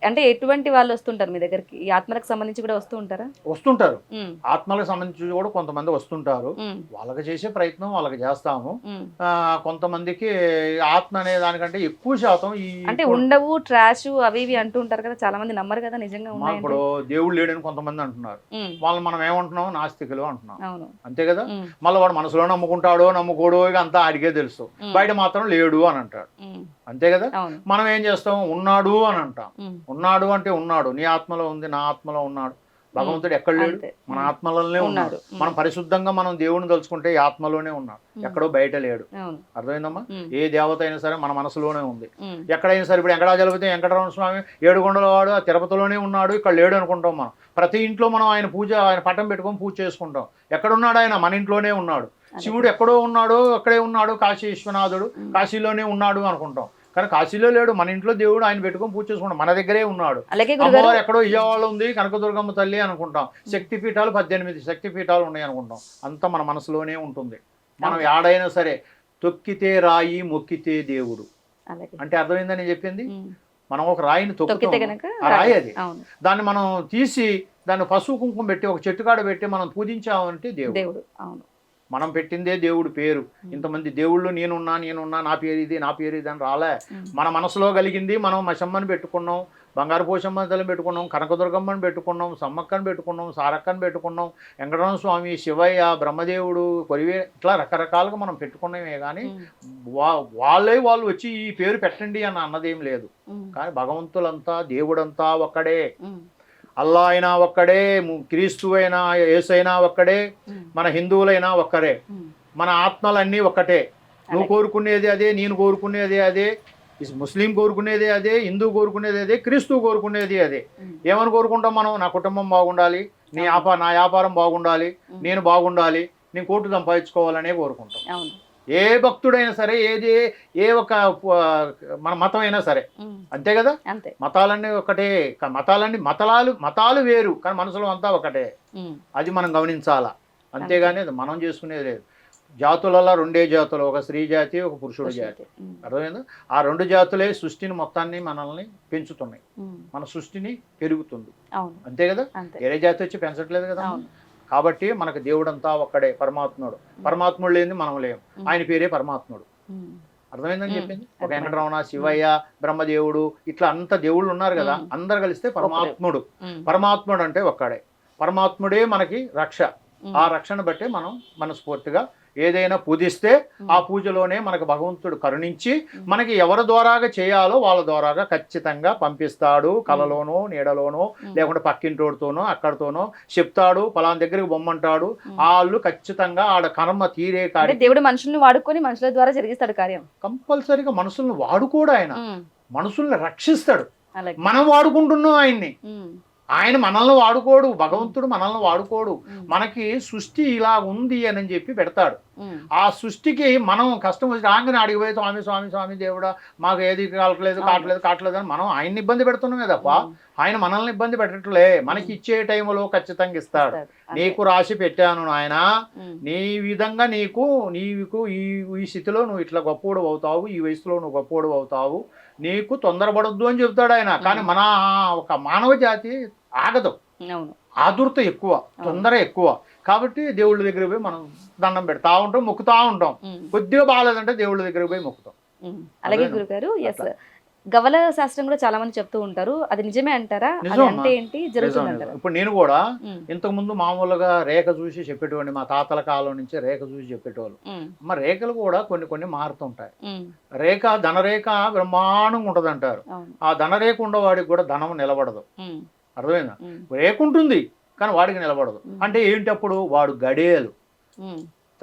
అంటే ఎటువంటి వాళ్ళు వస్తుంటారు మీ దగ్గరికి? ఈ ఆత్మలకు సంబంధించి కూడా వస్తూ ఉంటారా? వస్తుంటారు. ఉమ్, ఆత్మలకు సంబంధించి కూడా కొంతమంది వస్తుంటారు. ఉమ్, వాళ్ళకి చేసే ప్రయత్నం వాళ్ళకి చేస్తాము. ఉమ్. కొంతమందికి ఆత్మ అనే దానికంటే ఎక్కువ శాతం ఈ అంటే ఉండవు, ట్రాష్ అవి ఇవి అంటూ ఉంటారు కదా, చాలా మంది నమ్మరు కదా నిజంగా ఉన్నాయంటే. ఇప్పుడు దేవుడు లేడని కొంతమంది అంటున్నారు. ఉమ్, వాళ్ళు మనం ఏమంటున్నాం, నాస్తికులు అంటున్నాం. అవును. అంతే కదా? ఉమ్, మళ్ళీ వాడు మనసులో నమ్ముకుంటాడో నమ్ముకోడో ఇక అంతా ఆడికే తెలుసు. ఉమ్, బయట మాత్రం లేడు అని అంటాడు. ఉమ్, అంతే కదా? అవును. మనం ఏం చేస్తాం, ఉన్నాడు అని అంటాం. ఉమ్, ఉన్నాడు అంటే ఉన్నాడు, నీ ఆత్మలో ఉంది, నా ఆత్మలో ఉన్నాడు. భగవంతుడు ఎక్కడ లేడు, అంతే. మన ఆత్మలోనే ఉన్నాడు. మనం పరిశుద్ధంగా మనం దేవుడిని తలుచుకుంటే ఈ ఆత్మలోనే ఉన్నాడు, ఎక్కడో బయట లేడు. అవును. అర్థమైందమ్మా? ఉమ్, ఏ దేవత అయినా సరే మన మనసులోనే ఉంది. ఉమ్, ఎక్కడైనా సరే ఇప్పుడు వెంకటాచలపతి వెంకటరమణ స్వామి ఏడుగొండల వాడు ఆ తిరుపతిలోనే ఉన్నాడు, ఇక్కడ లేడు అనుకుంటాం మనం. ప్రతి ఇంట్లో మనం ఆయన పూజ, ఆయన పటం పెట్టుకొని పూజ చేసుకుంటాం. ఎక్కడున్నాడు ఆయన? మన ఇంట్లోనే ఉన్నాడు. శివుడు ఎక్కడో ఉన్నాడు, అక్కడే ఉన్నాడు, కాశీ విశ్వనాథుడు కాశీలోనే ఉన్నాడు అనుకుంటాం. కానీ కాశీలో లేడు, మన ఇంట్లో దేవుడు, ఆయన పెట్టుకొని పూజ చేసుకుంటాం, మన దగ్గరే ఉన్నాడు. అలాగే అమ్మవారు ఎక్కడో విజయవాడ ఉంది, కనకదుర్గమ్మ తల్లి అనుకుంటాం. శక్తి పీఠాలు 18 శక్తి పీఠాలు ఉన్నాయి అనుకుంటాం. అంతా మన మనసులోనే ఉంటుంది. మనం ఏడైనా సరే తొక్కితే రాయి మొక్కితే దేవుడు అలాగే. అంటే అర్థమైందని నేను చెప్పింది. ఉమ్. మనం ఒక రాయిని తొక్కితే తొక్కుతాం, గనక ఆ రాయి అది. అవును, దాన్ని మనం తీసి దాన్ని పసుపు కుంకుమ పెట్టి ఒక చెట్టుకాడ పెట్టి మనం పూజించామంటే దేవుడు. దేవుడు. అవును. మనం పెట్టిందే దేవుడు పేరు. ఇంతమంది దేవుళ్ళు నేనున్నా నా పేరు ఇది నా పేరు ఇది అని రాలే. మన మనసులో కలిగింది మనం మశమ్మని పెట్టుకున్నాం, బంగారు పోషమ్మ తల్లిని పెట్టుకున్నాం, కనకదుర్గమ్మని పెట్టుకున్నాం, సమ్మక్కని పెట్టుకున్నాం, సారక్కని పెట్టుకున్నాం, వెంకటరమణ స్వామి, శివయ్య, బ్రహ్మదేవుడు, కొరివే, ఇట్లా రకరకాలుగా మనం పెట్టుకున్నామే. కానీ వాళ్ళు వచ్చి ఈ పేరు పెట్టండి అని అన్నదేం లేదు. కానీ భగవంతులంతా దేవుడంతా ఒక్కడే, అల్లా అయినా ఒక్కడే, క్రీస్తు అయినా యేసైనా ఒక్కడే, మన హిందువులైనా ఒక్కరే, మన ఆత్మలన్నీ ఒక్కటే. నువ్వు కోరుకునేది అదే, నేను కోరుకునేది అదే, ముస్లిం కోరుకునేది అదే, హిందూ కోరుకునేది అదే, క్రీస్తు కోరుకునేది అదే. ఏమని కోరుకుంటాం మనం? నా కుటుంబం బాగుండాలి, నా వ్యాపారం బాగుండాలి, నేను బాగుండాలి, నేను కోట్లు సంపాదించుకోవాలనే కోరుకుంటాం. ఏ భక్తుడైనా సరే, ఏ ఒక మన మతం అయినా సరే అంతే కదా. మతాలన్నీ ఒకటే, మతాలు వేరు కానీ మనసులో అంతా ఒకటే. అది మనం గమనించాలా. అంతేగాని మనం చేసుకునేది లేదు. జాతులలో రెండే జాతులు, ఒక స్త్రీ జాతి, ఒక పురుషుడు జాతి. అర్థమైందా? ఆ రెండు జాతులే సృష్టిని మొత్తాన్ని మనల్ని పెంచుతున్నాయి, మన సృష్టిని పెరుగుతుంది. అంతే కదా. వేరే జాతి వచ్చి పెంచట్లేదు కదా. కాబట్టి మనకు దేవుడంతా ఒక్కడే, పరమాత్ముడు. పరమాత్ముడు లేని మనం లేము, ఆయన పేరే పరమాత్ముడు. అర్థమైందని చెప్పింది. ఒక వెంకటరమణ, శివయ్య, బ్రహ్మదేవుడు, ఇట్లా అంత దేవుళ్ళు ఉన్నారు కదా, అందరు కలిస్తే పరమాత్ముడు. పరమాత్ముడు అంటే ఒక్కడే. పరమాత్ముడే మనకి రక్ష. ఆ రక్షణ బట్టే మనం మనస్ఫూర్తిగా ఏదైనా పూజిస్తే ఆ పూజలోనే మనకు భగవంతుడు కరుణించి మనకి ఎవరి ద్వారాగా చేయాలో వాళ్ళ ద్వారాగా ఖచ్చితంగా పంపిస్తాడు. కలలోనో నీడలోనో లేకుంటే పక్కింటోడితోనో అక్కడితోనో చెప్తాడు, పలానా దగ్గరికి బొమ్మంటాడు. వాళ్ళు ఖచ్చితంగా ఆడ కర్మ తీరే కాడి దేవుడు మనుషుల్ని వాడుకొని మనుషుల ద్వారా జరిగిస్తాడు కార్యం. కంపల్సరీగా మనుషుల్ని వాడుకోడు ఆయన, మనుషుల్ని రక్షిస్తాడు. మనం వాడుకుంటున్నాం ఆయన్ని, ఆయన మనల్ని వాడుకోడు. భగవంతుడు మనల్ని వాడుకోడు. మనకి సృష్టి ఇలా ఉంది అని చెప్పి పెడతాడు. ఆ సృష్టికి మనం కష్టం వచ్చి రాగానే అడిగిపోయి స్వామి స్వామి స్వామి దేవుడా మాకు ఏది కావట్లేదు అని మనం ఆయన్ని ఇబ్బంది పెడుతున్నామే తప్ప ఆయన మనల్ని ఇబ్బంది పెట్టట్లే. మనకి ఇచ్చే టైంలో ఖచ్చితంగా ఇస్తాడు. నీకు రాసి పెట్టాను నాయన, నీ విధంగా నీకు ఈ స్థితిలో నువ్వు ఇట్లా గొప్పోడు అవుతావు, ఈ వయసులో నువ్వు గొప్పోడు అవుతావు, నీకు తొందరపడద్దు అని చెప్తాడు ఆయన. కానీ మన ఒక మానవ జాతి ఆగదు, ఆదుర్త ఎక్కువ, తొందర ఎక్కువ. కాబట్టి దేవుళ్ళ దగ్గర పోయి మనం దండం పెడతా ఉంటాం, మొక్కుతా ఉంటాం. కొద్దిగా బాగాలేదంటే దేవుళ్ళ దగ్గర పోయి మొక్కుతాం. అలాగే గురుగారు, గవల శాస్త్రం కూడా చాలా మంది చెప్తూ ఉంటారు, అది నిజమే అంటారా? అంటే ఏంటి జరుగుతుంది? ఇప్పుడు నేను కూడా ఇంతకు ముందు మామూలుగా రేఖ చూసి చెప్పేటోండి, మా తాతల కాలం నుంచి రేఖ చూసి చెప్పేటోళ్ళు. మరి రేఖలు కూడా కొన్ని మారుతుంటాయి. రేఖ ధనరేఖ బ్రహ్మాండంగా ఉంటది అంటారు. ఆ ధనరేఖ ఉండవాడికి కూడా ధనం నిలబడదు. అర్థమైందా? రేఖ ఉంటుంది కానీ వాడికి నిలబడదు. అంటే ఏంటి? అప్పుడు వాడు గడియలు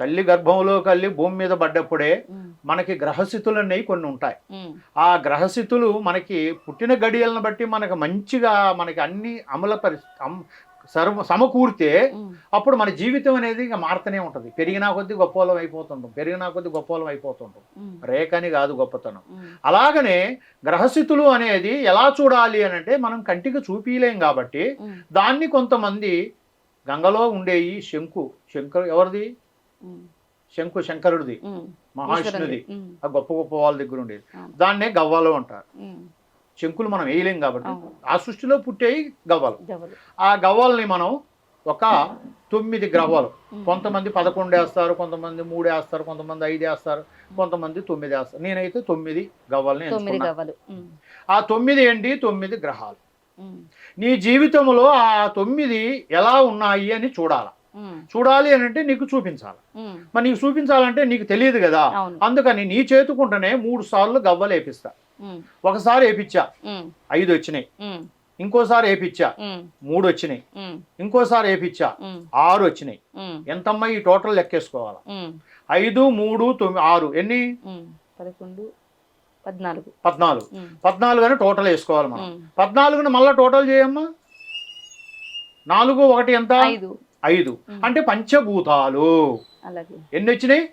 తల్లి గర్భంలోకి వెళ్ళి భూమి మీద పడ్డప్పుడే మనకి గ్రహస్థితులు అనేవి కొన్ని ఉంటాయి. ఆ గ్రహస్థితులు మనకి పుట్టిన గడియలను బట్టి మనకి మంచిగా మనకి అన్ని సమకూరితే అప్పుడు మన జీవితం అనేది ఇక మారుతూనే ఉంటుంది. పెరిగినా కొద్ది గొప్పలం అయిపోతుంటాం. రేఖని కాదు గొప్పతనం. అలాగనే గ్రహస్థితులు అనేది ఎలా చూడాలి అని అంటే మనం కంటికి చూపిలేం కాబట్టి దాన్ని కొంతమంది గంగలో ఉండేవి శంకరు ఎవరిది? శంకరుడిది, మహావిష్ణుది, ఆ గొప్ప వాళ్ళ దగ్గర ఉండేది. దాన్నే గవ్వలు అంటారు. శంకులు మనం వేయలేం కాబట్టి ఆ సృష్టిలో పుట్టేవి గవ్వలు. ఆ గవ్వల్ని మనం ఒక 9 గ్రవ్వలు, కొంతమంది 11 వేస్తారు, కొంతమంది 3 వేస్తారు, కొంతమంది 5 వేస్తారు, కొంతమంది 9 వేస్తారు. నేనైతే 9 గవ్వల్ని ఎంచుకున్నాను. ఆ 9 ఏంటి? 9 గ్రహాలు. నీ జీవితంలో ఆ 9 ఎలా ఉన్నాయి అని చూడాలి అని అంటే నీకు చూపించాలి. మరి నీకు చూపించాలంటే నీకు తెలియదు కదా. అందుకని నీ చేతుకుంటేనే 3 సార్లు గవ్వలు వేపిస్తా. ఒకసారి వేపించా 5 వచ్చినాయి, ఇంకోసారి వేపించా 3 వచ్చినాయి, ఇంకోసారి వేపించా 6 వచ్చినాయి. ఎంతమ్మా ఈ టోటల్ లెక్కేసుకోవాలి. 5, 3, 9, 6 ఎన్ని? 14 అని టోటల్ వేసుకోవాలి మనం. 14ని మళ్ళీ టోటల్ చేయమ్మా. 4, 1 ఎంత? 5. అంటే పంచభూతాలు ఎన్ని వచ్చినాయి?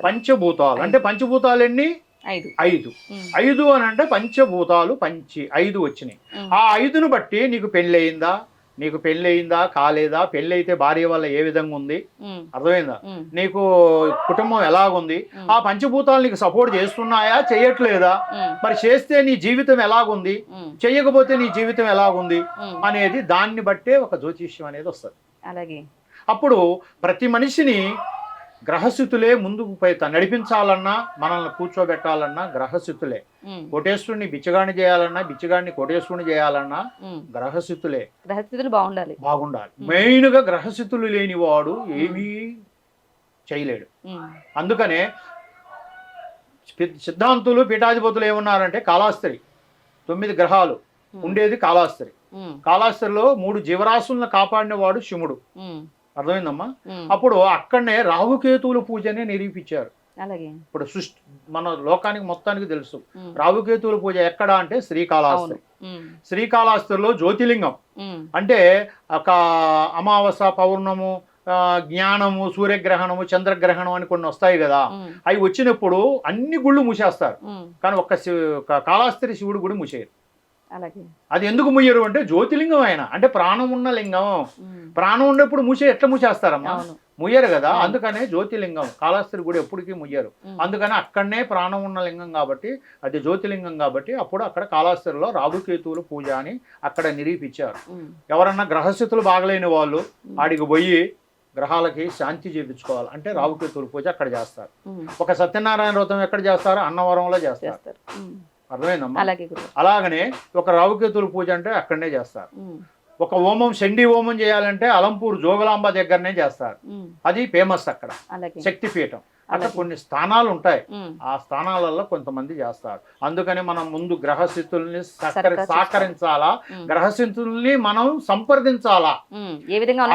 పంచభూతాలు అంటే పంచభూతాలు ఎన్ని? 5. 5 అని అంటే పంచభూతాలు 5 వచ్చినాయి. ఆ 5ను బట్టి నీకు పెళ్ళయిందా, నీకు పెళ్ళి అయిందా కాలేదా, పెళ్ళి అయితే భార్య వల్ల ఏ విధంగా ఉంది, అర్థమైందా, నీకు కుటుంబం ఎలాగుంది, ఆ పంచభూతాలు నీకు సపోర్ట్ చేస్తున్నాయా చేయట్లేదా, మరి చేస్తే నీ జీవితం ఎలాగుంది, చెయ్యకపోతే నీ జీవితం ఎలాగుంది అనేది దాన్ని బట్టే ఒక జ్యోతిష్యం అనేది వస్తుంది. అలాగే అప్పుడు ప్రతి మనిషిని గ్రహస్థితులే ముందుకు నడిపించాలన్నా, మనల్ని కూర్చోబెట్టాలన్నా గ్రహస్థితులే. కోటేశ్వరుని బిచ్చగాడిని చేయాలన్నా, బిచ్చగాడిని కోటేశ్వరుని చేయాలన్నా గ్రహస్థితులే. గ్రహస్థితులు బాగుండాలి. మెయిన్ గా గ్రహస్థితులు లేనివాడు ఏమీ చేయలేడు. అందుకనే సిద్ధాంతులు పీఠాధిపతులు ఏమన్నారంటే కాళాస్త్రి 9 గ్రహాలు ఉండేది కాళాస్త్రి. కాళాస్త్రిలో 3 జీవరాశులను కాపాడినవాడు శివుడు. అర్థమైందమ్మా. అప్పుడు అక్కడనే రాహుకేతువుల పూజనే నిరూపించారు. ఇప్పుడు సృష్టి మన లోకానికి మొత్తానికి తెలుసు రాహుకేతువుల పూజ ఎక్కడ అంటే శ్రీకాళహస్తి. శ్రీకాళహస్తిలో జ్యోతిలింగం అంటే ఒక అమావాస్య, పౌర్ణము, జ్ఞానము, సూర్యగ్రహణము, చంద్రగ్రహణం అని కొన్ని వస్తాయి కదా, అవి వచ్చినప్పుడు అన్ని గుళ్ళు మూసేస్తారు. కానీ ఒక్క కాళహస్తి శివుడు గుడి మూసేయరు. అది ఎందుకు ముయ్యరు అంటే జ్యోతిలింగం ఆయన అంటే ప్రాణం ఉన్న లింగం. ప్రాణం ఉన్నప్పుడు ఎట్లా మూసేస్తారమ్మా, ముయ్యరు కదా. అందుకనే జ్యోతిలింగం కాళహస్తి గుడి ఎప్పటికీ ముయ్యరు. అందుకని అక్కడనే ప్రాణం ఉన్న లింగం కాబట్టి అది జ్యోతిలింగం కాబట్టి అప్పుడు అక్కడ కాళహస్తిలో రాహుకేతువుల పూజ అని అక్కడ నిరూపించారు. ఎవరన్నా గ్రహస్థితులు బాగలేని వాళ్ళు ఆడికి పోయి గ్రహాలకి శాంతి చేయించుకోవాలి అంటే రాహుకేతువుల పూజ అక్కడ చేస్తారు. ఒక సత్యనారాయణ వ్రతం ఎక్కడ చేస్తారు, అన్నవరంలో చేస్తారు. అర్థమైందమ్మా. అలాగనే ఒక రాహుకేతువుల పూజ అంటే అక్కడనే చేస్తారు. ఒక హోమం, చండీ హోమం చేయాలంటే అలంపూర్ జోగులాంబ దగ్గరనే చేస్తారు. అది ఫేమస్ అక్కడ శక్తిపీఠం. అట్లా కొన్ని స్థానాలు ఉంటాయి, ఆ స్థానాలలో కొంతమంది చేస్తారు. అందుకని మనం ముందు గ్రహస్థితుల్ని సహకరించాలా, గ్రహస్థితుల్ని మనం సంప్రదించాలా,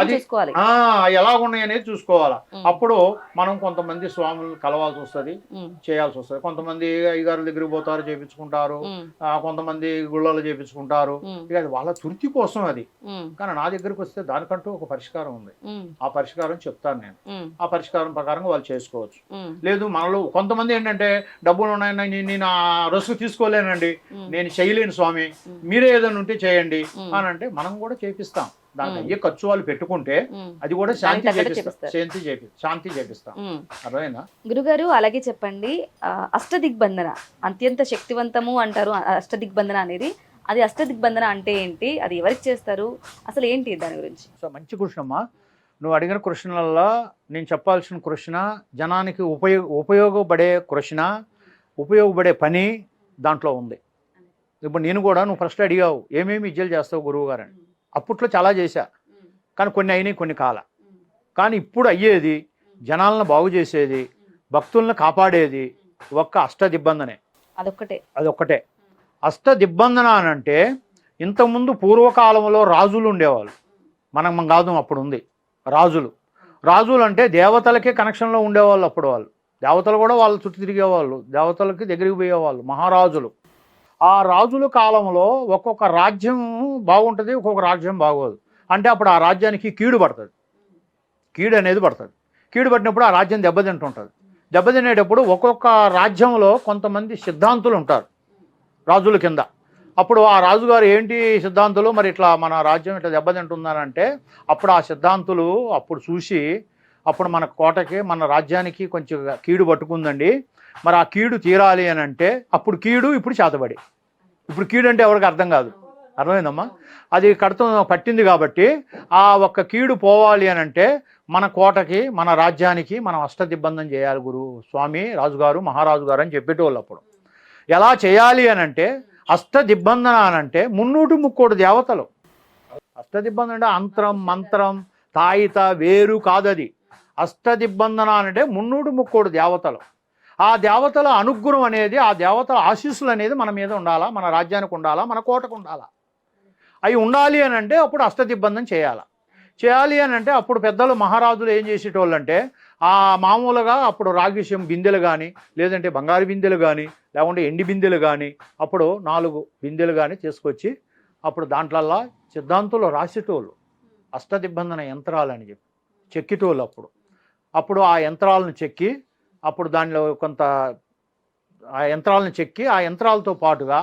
అది ఎలాగున్నాయి అనేది చూసుకోవాలా. అప్పుడు మనం కొంతమంది స్వాములను కలవాల్సి వస్తుంది, చేయాల్సి వస్తుంది. కొంతమంది అయ్యగారుల దగ్గరికి పోతారు, చేపించుకుంటారు. కొంతమంది గుళ్ళలో చేపించుకుంటారు. ఇక అది వాళ్ళ తృప్తి కోసం అది. కానీ నా దగ్గరికి వస్తే దానికంటూ ఒక పరిష్కారం ఉంది. ఆ పరిష్కారం చెప్తాను నేను. ఆ పరిష్కారం ప్రకారం వాళ్ళు చేసుకోవచ్చు. లేదు మనలో కొంతమంది ఏంటంటే డబ్బులు ఉన్నాయని నేను ఆ రసుకు తీసుకోలేనండి, నేను చేయలేను స్వామి, మీరే ఏదైనా ఉంటే చేయండి అని అంటే మనం కూడా చేపిస్తాం. దానికి అయ్యే ఖర్చు వాళ్ళు పెట్టుకుంటే అది కూడా శాంతి చేపిస్తాం. అర్థమైందా గురుగారు? అలాగే చెప్పండి, అష్టదిగ్బంధన అత్యంత శక్తివంతము అంటారు. అష్టదిగ్బంధన అనేది అది అష్టదిగ్బంధన అంటే ఏంటి, అది ఎవరికి చేస్తారు, అసలు ఏంటి దాని గురించి? సో మంచి కృష్ణమ్మ, నువ్వు అడిగిన కృష్ణలలో నేను చెప్పాల్సిన కృష్ణ జనానికి ఉపయోగపడే కృష్ణ, ఉపయోగపడే పని దాంట్లో ఉంది. ఇప్పుడు నేను కూడా నువ్వు ఫస్ట్ అడిగావు ఏమేమి విద్యలు చేస్తావు గురువు గారు అని. అప్పట్లో చాలా చేశా, కానీ కొన్ని అయినాయి, కొన్ని కాల. కానీ ఇప్పుడు అయ్యేది జనాలను బాగు చేసేది, భక్తులను కాపాడేది ఒక్క అష్టదిగ్బంధనే. అదొక్కటే అష్టదిగ్బంధన అని అంటే ఇంతకుముందు పూర్వకాలంలో రాజులు ఉండేవాళ్ళు, మనం కాదు అప్పుడు ఉంది రాజులు అంటే దేవతలకే కనెక్షన్లో ఉండేవాళ్ళు. అప్పుడు వాళ్ళు దేవతలు కూడా వాళ్ళు చుట్టూ తిరిగేవాళ్ళు, దేవతలకి దగ్గరికి పోయేవాళ్ళు మహారాజులు. ఆ రాజుల కాలంలో ఒక్కొక్క రాజ్యం బాగుంటుంది, ఒక్కొక్క రాజ్యం బాగోదు. అంటే అప్పుడు ఆ రాజ్యానికి కీడు అనేది పడుతుంది. కీడు పట్టినప్పుడు ఆ రాజ్యం దెబ్బతింటుంటుంది. దెబ్బతినేటప్పుడు ఒక్కొక్క రాజ్యంలో కొంతమంది సిద్ధాంతులు ఉంటారు రాజుల కింద. అప్పుడు ఆ రాజుగారు ఏంటి సిద్ధాంతులు, మరి ఇట్లా మన రాజ్యం ఇట్లా దెబ్బతింటుందనంటే అప్పుడు ఆ సిద్ధాంతులు అప్పుడు చూసి అప్పుడు మన కోటకి మన రాజ్యానికి కొంచెం కీడు పట్టుకుందండి, మరి ఆ కీడు తీరాలి అని అంటే అప్పుడు కీడు ఇప్పుడు చేతబడి. ఇప్పుడు కీడు అంటే ఎవరికి అర్థం కాదు, అర్థమైందమ్మా. అది పట్టింది కాబట్టి ఆ ఒక్క కీడు పోవాలి అని అంటే మన కోటకి మన రాజ్యానికి మనం అష్టదిగ్బంధం చేయాలి గురు స్వామి రాజుగారు మహారాజు గారు అని చెప్పేటోళ్ళు. అప్పుడు ఎలా చేయాలి అని అంటే అష్టదిగ్బంధన అనంటే 303 దేవతలు. అష్టదిగ్బంధన అంటే అంతరం మంత్రం తాయిత వేరు కాదది. అష్టదిగ్బంధన అంటే 303 దేవతలు. ఆ దేవతల అనుగ్రహం అనేది, ఆ దేవతల ఆశీస్సులు అనేది మన మీద ఉండాలా, మన రాజ్యానికి ఉండాలా, మన కోటకు ఉండాలా. అవి ఉండాలి అని అంటే అప్పుడు అష్టదిగ్బంధం చేయాలి అని అంటే అప్పుడు పెద్దలు మహారాజులు ఏం చేసేటోళ్ళు అంటే ఆ మామూలుగా అప్పుడు రాగిష్యం బిందెలు కానీ, లేదంటే బంగారు బిందెలు కానీ, లేకుంటే ఎండి బిందెలు కానీ, అప్పుడు 4 బిందెలు కానీ తీసుకొచ్చి అప్పుడు దాంట్లల్లా సిద్ధాంతులు రాసేటోళ్ళు అష్టదిగ్బంధన యంత్రాలని చెప్పి చెక్కిటోళ్ళు. అప్పుడు ఆ యంత్రాలను చెక్కి అప్పుడు దానిలో కొంత ఆ యంత్రాలను చెక్కి ఆ యంత్రాలతో పాటుగా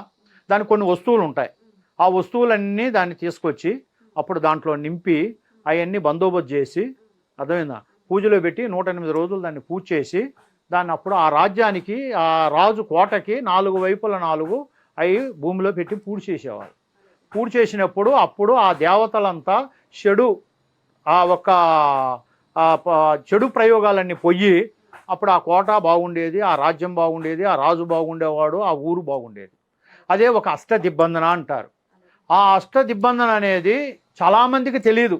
దానికి కొన్ని వస్తువులు ఉంటాయి. ఆ వస్తువులన్నీ దాన్ని తీసుకొచ్చి అప్పుడు దాంట్లో నింపి అవన్నీ బందోబస్తు చేసి, అర్థమైందా, పూజలో పెట్టి 108 రోజులు దాన్ని పూజ చేసి, దాన్ని అప్పుడు ఆ రాజ్యానికి, ఆ రాజు కోటకి 4 వైపుల 4 అవి భూమిలో పెట్టి పూజ చేసేవారు. పూజ చేసినప్పుడు అప్పుడు ఆ దేవతలంతా చెడు ప్రయోగాలన్నీ పొయ్యి అప్పుడు ఆ కోట బాగుండేది, ఆ రాజ్యం బాగుండేది, ఆ రాజు బాగుండేవాడు, ఆ ఊరు బాగుండేది. అదే ఒక అష్టదిబ్బందన అంటారు. ఆ అష్టదిబ్బందన అనేది చాలామందికి తెలియదు.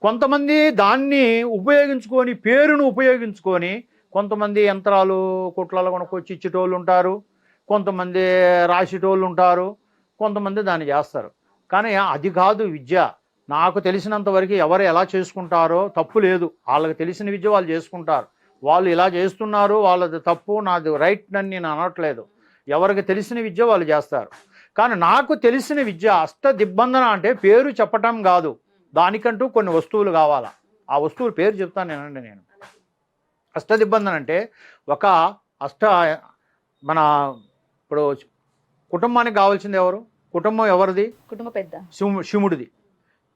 కొంతమంది దాన్ని ఉపయోగించుకొని, పేరును ఉపయోగించుకొని, కొంతమంది యంత్రాలు కుట్లలో కొనుక్కొచ్చి ఇచ్చేటోళ్ళు ఉంటారు, కొంతమంది రాసేటోళ్ళు ఉంటారు, కొంతమంది దాన్ని చేస్తారు. కానీ అది కాదు విద్య. నాకు తెలిసినంత వరకు ఎవరు ఎలా చేసుకుంటారో తప్పు లేదు, వాళ్ళకి తెలిసిన విద్య వాళ్ళు చేసుకుంటారు. వాళ్ళు ఇలా చేస్తున్నారు, వాళ్ళది తప్పు, నాది రైట్ అని నేను అనట్లేదు. ఎవరికి తెలిసిన విద్య వాళ్ళు చేస్తారు. కానీ నాకు తెలిసిన విద్య అష్టదిబ్బందన అంటే పేరు చెప్పటం కాదు, దానికంటూ కొన్ని వస్తువులు కావాలా. ఆ వస్తువుల పేరు చెప్తాను నేను. అష్టదిబ్బందన అంటే ఒక మన ఇప్పుడు కుటుంబానికి కావాల్సింది ఎవరు? కుటుంబం ఎవరిది? కుటుంబ పెద్ద శివుడిది.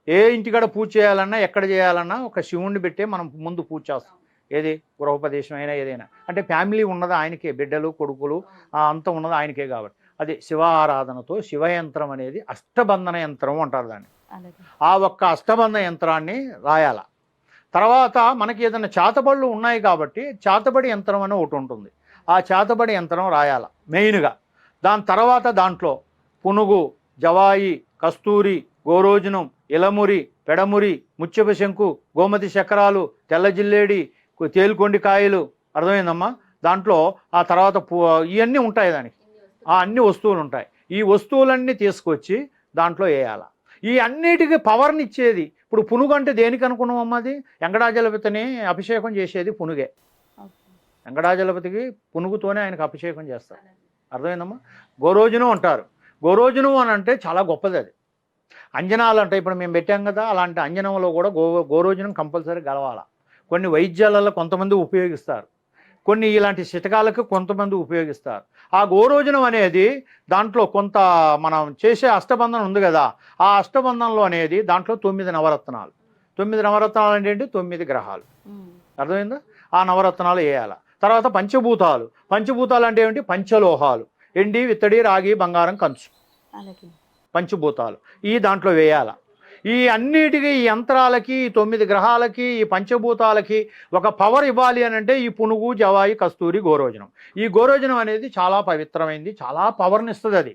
ఏ ఇంటికాడ పూజ చేయాలన్నా, ఎక్కడ చేయాలన్నా ఒక శివుణ్ణి పెట్టే మనం ముందు పూజ చేస్తాం. ఏది గృహోపదేశం అయినా ఏదైనా అంటే ఫ్యామిలీ ఉన్నది ఆయనకే, బిడ్డలు కొడుకులు అంతా ఉన్నది ఆయనకే. కాబట్టి అది శివారాధనతో శివయంత్రం అనేది అష్టబంధన యంత్రం అంటారు దాన్ని. ఆ ఒక్క అష్టబంధన యంత్రాన్ని రాయాల. తర్వాత మనకి ఏదైనా చేతబడులు ఉన్నాయి కాబట్టి చేతబడి యంత్రం అని ఒకటి ఉంటుంది. ఆ చేతబడి యంత్రం రాయాల మెయిన్గా. దాని తర్వాత దాంట్లో పునుగు, జవాయి, కస్తూరి, గోరోజనం, ఇలమురి, పెడమురి, ముత్యపు శంకు, గోమతి చక్రాలు, తెల్ల జిల్లేడి, తేలుకొండి కాయలు, అర్థమైందమ్మా. దాంట్లో ఆ తర్వాత ఇవన్నీ ఉంటాయి, దానికి అన్ని వస్తువులు ఉంటాయి. ఈ వస్తువులన్నీ తీసుకొచ్చి దాంట్లో వేయాల. ఈ అన్నిటికీ పవర్ని ఇచ్చేది. ఇప్పుడు పునుగు అంటే దేనికి అనుకున్నాం అమ్మది? వెంకటాచలపతిని అభిషేకం చేసేది పునుగే. వెంకటాచలపతికి పునుగుతోనే ఆయనకు అభిషేకం చేస్తారు, అర్థమైందమ్మా. గోరోజనం అంటారు. గోరోజనం అని అంటే చాలా గొప్పది. అది అంజనాలు అంటే ఇప్పుడు మేము పెట్టాం కదా, అలాంటి అంజనంలో కూడా గోరోజనం కంపల్సరీ గలవాల. కొన్ని వైద్యాలలో కొంతమంది ఉపయోగిస్తారు, కొన్ని ఇలాంటి శతకాలకు కొంతమంది ఉపయోగిస్తారు. ఆ గోరోజనం అనేది దాంట్లో కొంత మనం చేసే అష్టబంధనం ఉంది కదా, ఆ అష్టబంధనంలో అనేది దాంట్లో 9 నవరత్నాలు. 9 నవరత్నాలు అంటే ఏంటి? 9 గ్రహాలు, అర్థమైందా. ఆ నవరత్నాలు వేయాల. తర్వాత పంచభూతాలు. పంచభూతాలు అంటే ఏమిటి? పంచలోహాలు, ఎండి, విత్తడి, రాగి, బంగారం, కంచు, పంచభూతాలు ఈ దాంట్లో వేయాల. ఈ అన్నిటికీ, ఈ యంత్రాలకి, ఈ 9 గ్రహాలకి, ఈ పంచభూతాలకి ఒక పవర్ ఇవ్వాలి అని అంటే ఈ పునుగు, జవాయి, కస్తూరి, గోరోజనం. ఈ గోరోజనం అనేది చాలా పవిత్రమైంది, చాలా పవర్ని ఇస్తుంది.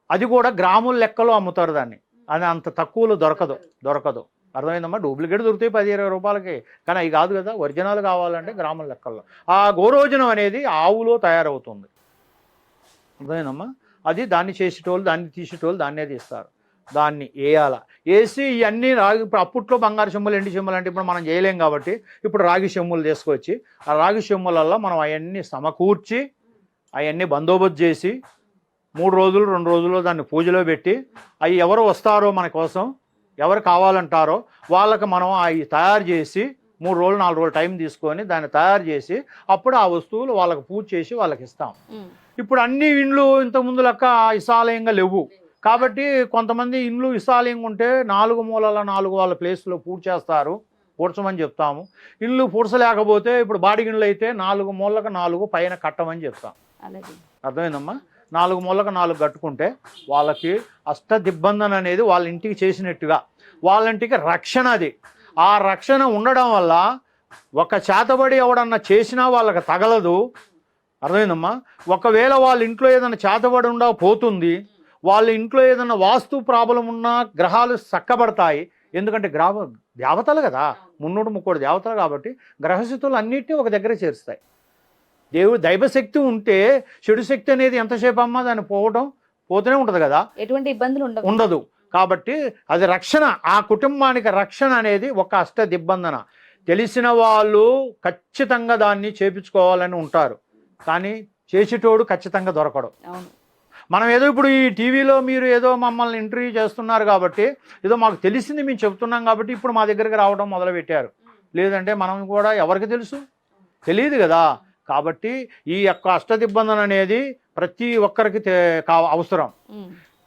అది కూడా గ్రాముల లెక్కలో అమ్ముతారు దాన్ని, అది అంత తక్కువలో దొరకదు, అర్థమైందమ్మా. డూప్లికేట్ దొరుకుతాయి 10-20 రూపాయలకి, కానీ అవి కాదు కదా, ఒరిజినల్ కావాలంటే గ్రాముల లెక్కల్లో. ఆ గోరోజనం అనేది ఆవులో తయారవుతుంది, అర్థమైందమ్మా. అది దాన్ని చేసేటోళ్ళు, దాన్ని తీసేటోళ్ళు దాన్నే తీస్తారు. దాన్ని వేయాల. వేసి ఇవన్నీ రాగి, ఇప్పుడు అప్పట్లో బంగారు చెమ్ములు, ఎండి చెమ్ములు అంటే ఇప్పుడు మనం చేయలేం కాబట్టి ఇప్పుడు రాగి చెమ్ములు తీసుకొచ్చి ఆ రాగి చెమ్ములల్లో మనం అవన్నీ సమకూర్చి అవన్నీ బందోబస్తు చేసి 3 రోజులు 2 రోజుల్లో దాన్ని పూజలో పెట్టి, అవి ఎవరు వస్తారో మన కోసం, ఎవరు కావాలంటారో వాళ్ళకి మనం అవి తయారు చేసి 3 రోజులు 4 రోజులు టైం తీసుకొని దాన్ని తయారు చేసి అప్పుడు ఆ వస్తువులు వాళ్ళకి పూజ చేసి వాళ్ళకి ఇస్తాం. ఇప్పుడు అన్ని ఇండ్లు ఇంతకుముందు లెక్క విశాలంగా లేవు కాబట్టి కొంతమంది ఇండ్లు విశాలంగా ఉంటే 4 మూలల 4 వాళ్ళ ప్లేస్లో పూజ చేస్తారు, పూడ్చమని చెప్తాము. ఇల్లు పూడ్చలేకపోతే ఇప్పుడు బాడిగిళ్ళు అయితే 4 మూలకు 4 పైన కట్టమని చెప్తాం, అర్థమైందమ్మా. 4 మూలకు 4 కట్టుకుంటే వాళ్ళకి అష్టదిబ్బందన అనేది వాళ్ళ ఇంటికి చేసినట్టుగా, వాళ్ళ ఇంటికి రక్షణ. అది ఆ రక్షణ ఉండడం వల్ల ఒక చేతబడి ఎవడన్నా చేసినా వాళ్ళకి తగలదు, అర్థమైందమ్మా. ఒకవేళ వాళ్ళ ఇంట్లో ఏదైనా చేతబడి పోతుంది, వాళ్ళ ఇంట్లో ఏదైనా వాస్తు ప్రాబ్లం ఉన్నా గ్రహాలు చక్కబడతాయి. ఎందుకంటే దేవతలు కదా, 303 దేవతలు కాబట్టి గ్రహస్థితులు అన్నిటినీ ఒక దగ్గర చేరుస్తాయి. దైవశక్తి ఉంటే చెడు శక్తి అనేది ఎంతసేపు అమ్మా దాన్ని పోతూనే ఉంటుంది కదా, ఎటువంటి ఇబ్బందులు ఉండదు. కాబట్టి అది రక్షణ, ఆ కుటుంబానికి రక్షణ అనేది ఒక అష్టదిబ్బందన. తెలిసిన వాళ్ళు ఖచ్చితంగా దాన్ని చేపించుకోవాలని ఉంటారు, కానీ చేసేటోడు ఖచ్చితంగా దొరకడు. మనం ఏదో ఇప్పుడు ఈ టీవీలో మీరు ఏదో మమ్మల్ని ఇంటర్వ్యూ చేస్తున్నారు కాబట్టి ఏదో మాకు తెలిసింది మేము చెప్తున్నాం కాబట్టి ఇప్పుడు మా దగ్గరికి రావడం మొదలుపెట్టారు, లేదంటే మనం కూడా ఎవరికి తెలుసు, తెలియదు కదా. కాబట్టి ఈ యొక్క అష్టదిబ్బందన అనేది ప్రతి ఒక్కరికి అవసరం.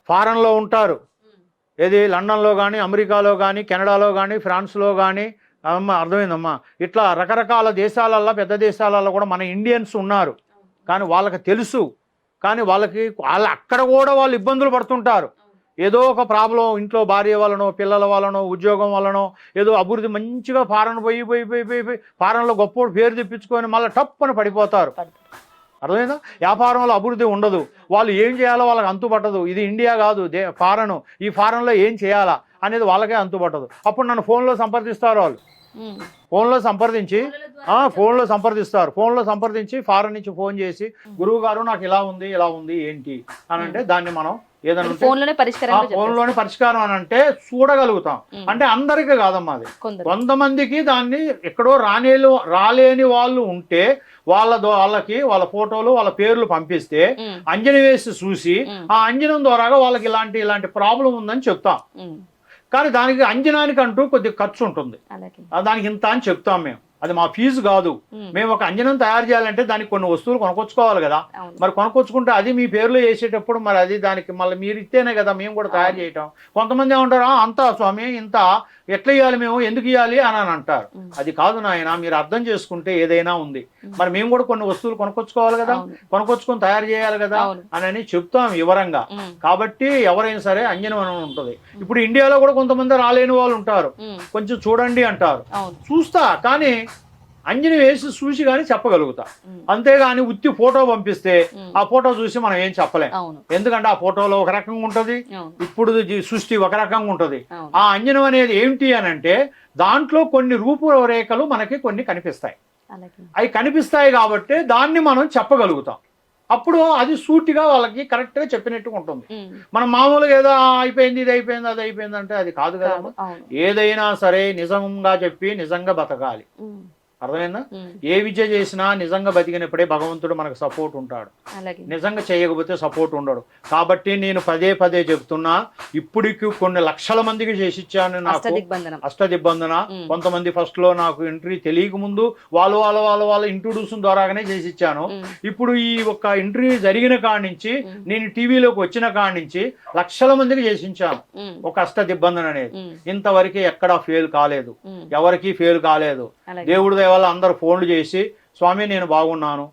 ఫారెన్లో ఉంటారు, ఏది లండన్లో కానీ, అమెరికాలో కానీ, కెనడాలో కానీ, ఫ్రాన్స్లో కానీ, అర్థమైందమ్మా, ఇట్లా రకరకాల దేశాలల్లో, పెద్ద దేశాలలో కూడా మన ఇండియన్స్ ఉన్నారు. కానీ వాళ్ళకి తెలుసు, కానీ వాళ్ళు అక్కడ కూడా వాళ్ళు ఇబ్బందులు పడుతుంటారు. ఏదో ఒక ప్రాబ్లం, ఇంట్లో భార్య వలనో, పిల్లల వలనో, ఉద్యోగం వలనో, ఏదో అభివృద్ధి మంచిగా ఫారెన్ పోయి ఫారెన్లో గొప్ప పేరు తెప్పించుకొని మళ్ళీ టప్ అని పడిపోతారు. అర్థమైందా? వ్యాపారంలో అభివృద్ధి ఉండదు. వాళ్ళు ఏం చేయాలో వాళ్ళకి అంతుపట్టదు. ఇది ఇండియా కాదు, ఫారెన్. ఈ ఫారెన్లో ఏం చేయాలా అనేది వాళ్ళకే అంతుపట్టదు. అప్పుడు నన్ను ఫోన్లో సంప్రదిస్తారు. వాళ్ళు ఫోన్లో సంప్రదించి ఫారెన్ నుంచి ఫోన్ చేసి, గురువు గారు నాకు ఇలా ఉంది ఏంటి అని అంటే, దాన్ని మనం ఏదైనా ఫోన్లోనే పరిష్కారం అని అంటే చూడగలుగుతాం. అంటే అందరికీ కాదమ్మా, అది కొంతమందికి దాన్ని ఎక్కడో రాలేని వాళ్ళు ఉంటే వాళ్ళకి వాళ్ళ ఫోటోలు, వాళ్ళ పేర్లు పంపిస్తే అంజనం వేసి చూసి, ఆ అంజనం ద్వారాగా వాళ్ళకి ఇలాంటి ప్రాబ్లం ఉందని చెప్తాం. కానీ దానికి అంజనానికి అంటూ కొద్దిగా ఖర్చు ఉంటుంది. దానికి ఇంత అని చెప్తాం మేము. అది మా ఫీజు కాదు. మేము ఒక అంజనం తయారు చేయాలంటే దానికి కొన్ని వస్తువులు కొనుక్కొచ్చుకోవాలి కదా. మరి కొనుక్కొచ్చుకుంటే అది మీ పేర్లో వేసేటప్పుడు మరి అది దానికి మళ్ళీ మీరు ఇస్తేనే కదా మేము కూడా తయారు చేయటం. కొంతమంది ఏమంటారు, అంతా స్వామి ఇంత ఎట్లా ఇవ్వాలి, మేము ఎందుకు ఇవ్వాలి అని అంటారు. అది కాదు నాయన, మీరు అర్థం చేసుకుంటే ఏదైనా ఉంది. మరి మేము కూడా కొన్ని వస్తువులు కొనుక్కొచ్చుకోవాలి కదా, కొనుక్కొచ్చుకొని తయారు చేయాలి కదా అని చెప్తాం వివరంగా. కాబట్టి ఎవరైనా సరే అంజనం అని ఉంటుంది. ఇప్పుడు ఇండియాలో కూడా కొంతమంది రాలేని వాళ్ళు ఉంటారు, కొంచెం చూడండి అంటారు. చూస్తా, కానీ అంజనం వేసి చూసి కానీ చెప్పగలుగుతా. అంతేగాని ఉత్తి ఫోటో పంపిస్తే ఆ ఫోటో చూసి మనం ఏం చెప్పలేం. ఎందుకంటే ఆ ఫోటోలో ఒక రకంగా ఉంటది, ఇప్పుడు సృష్టి ఒక రకంగా ఉంటది. ఆ అంజనం అనేది ఏమిటి అని అంటే, దాంట్లో కొన్ని రూపురేఖలు మనకి కొన్ని కనిపిస్తాయి. అవి కనిపిస్తాయి కాబట్టి దాన్ని మనం చెప్పగలుగుతాం. అప్పుడు అది సూటిగా వాళ్ళకి కరెక్ట్ గా చెప్పినట్టుగా ఉంటుంది. మనం మామూలుగా ఏదో అయిపోయింది, ఇది అయిపోయింది, అది అయిపోయింది అంటే అది కాదు కదా. ఏదైనా సరే నిజంగా చెప్పి నిజంగా బతకాలి. అర్థమైందా? ఏ విద్య చేసినా నిజంగా బతికినప్పుడే భగవంతుడు మనకు సపోర్ట్ ఉంటాడు. నిజంగా చేయకపోతే సపోర్ట్ ఉండడు. కాబట్టి నేను పదే చెప్తున్నా, ఇప్పటికి కొన్ని లక్షల మందికి చేసిచ్చాను నాకు అష్టదిబ్బందన. కొంతమంది ఫస్ట్ లో నాకు ఎంట్రీ తెలియక ముందు వాళ్ళ ఇంట్రొడ్యూషన్ ద్వారాగానే చేసిచ్చాను. ఇప్పుడు ఈ ఒక్క ఎంట్రీ జరిగిన కాడి నుంచి, నేను టీవీలోకి వచ్చిన కాడి నుంచి లక్షల మందికి చేసించాను ఒక అష్టదిబ్బందన అనేది. ఇంతవరకు ఎక్కడా ఫెయిల్ కాలేదు, ఎవరికి ఫెయిల్ కాలేదు. దేవుడు వల్ల అందరు ఫోన్లు చేసి, స్వామి నేను బాగున్నాను,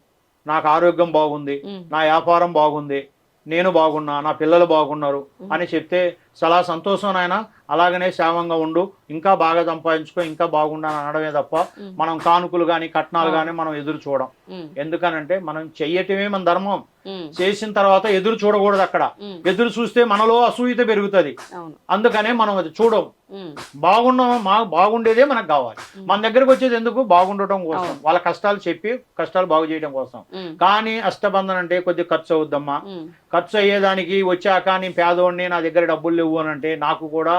నాకు ఆరోగ్యం బాగుంది, నా వ్యాపారం బాగుంది, నేను బాగున్నా, నా పిల్లలు బాగున్నారు అని చెప్తే చాలా సంతోషం నాయన, అలాగనే క్షేమంగా ఉండు, ఇంకా బాగా సంపాదించుకో, ఇంకా బాగుండాలని అనడమే తప్ప మనం కానుకలు కానీ కట్నాలు కానీ మనం ఎదురు చూడం. ఎందుకనంటే మనం చెయ్యటమే మన ధర్మం. చేసిన తర్వాత ఎదురు చూడకూడదు. అక్కడ ఎదురు చూస్తే మనలో అసూయత పెరుగుతుంది. అందుకనే మనం అది చూడం. బాగుండేదే మనకు కావాలి. మన దగ్గరకు వచ్చేది ఎందుకు? బాగుండటం కోసం, వాళ్ళ కష్టాలు చెప్పి కష్టాలు బాగు చేయడం కోసం. కానీ అష్టబంధన అంటే కొద్దిగా ఖర్చు అవుద్దమ్మా. ఖర్చు అయ్యేదానికి వచ్చాక నేను పేదోడిని, నా దగ్గర డబ్బులు లేవు అని అంటే నాకు కూడా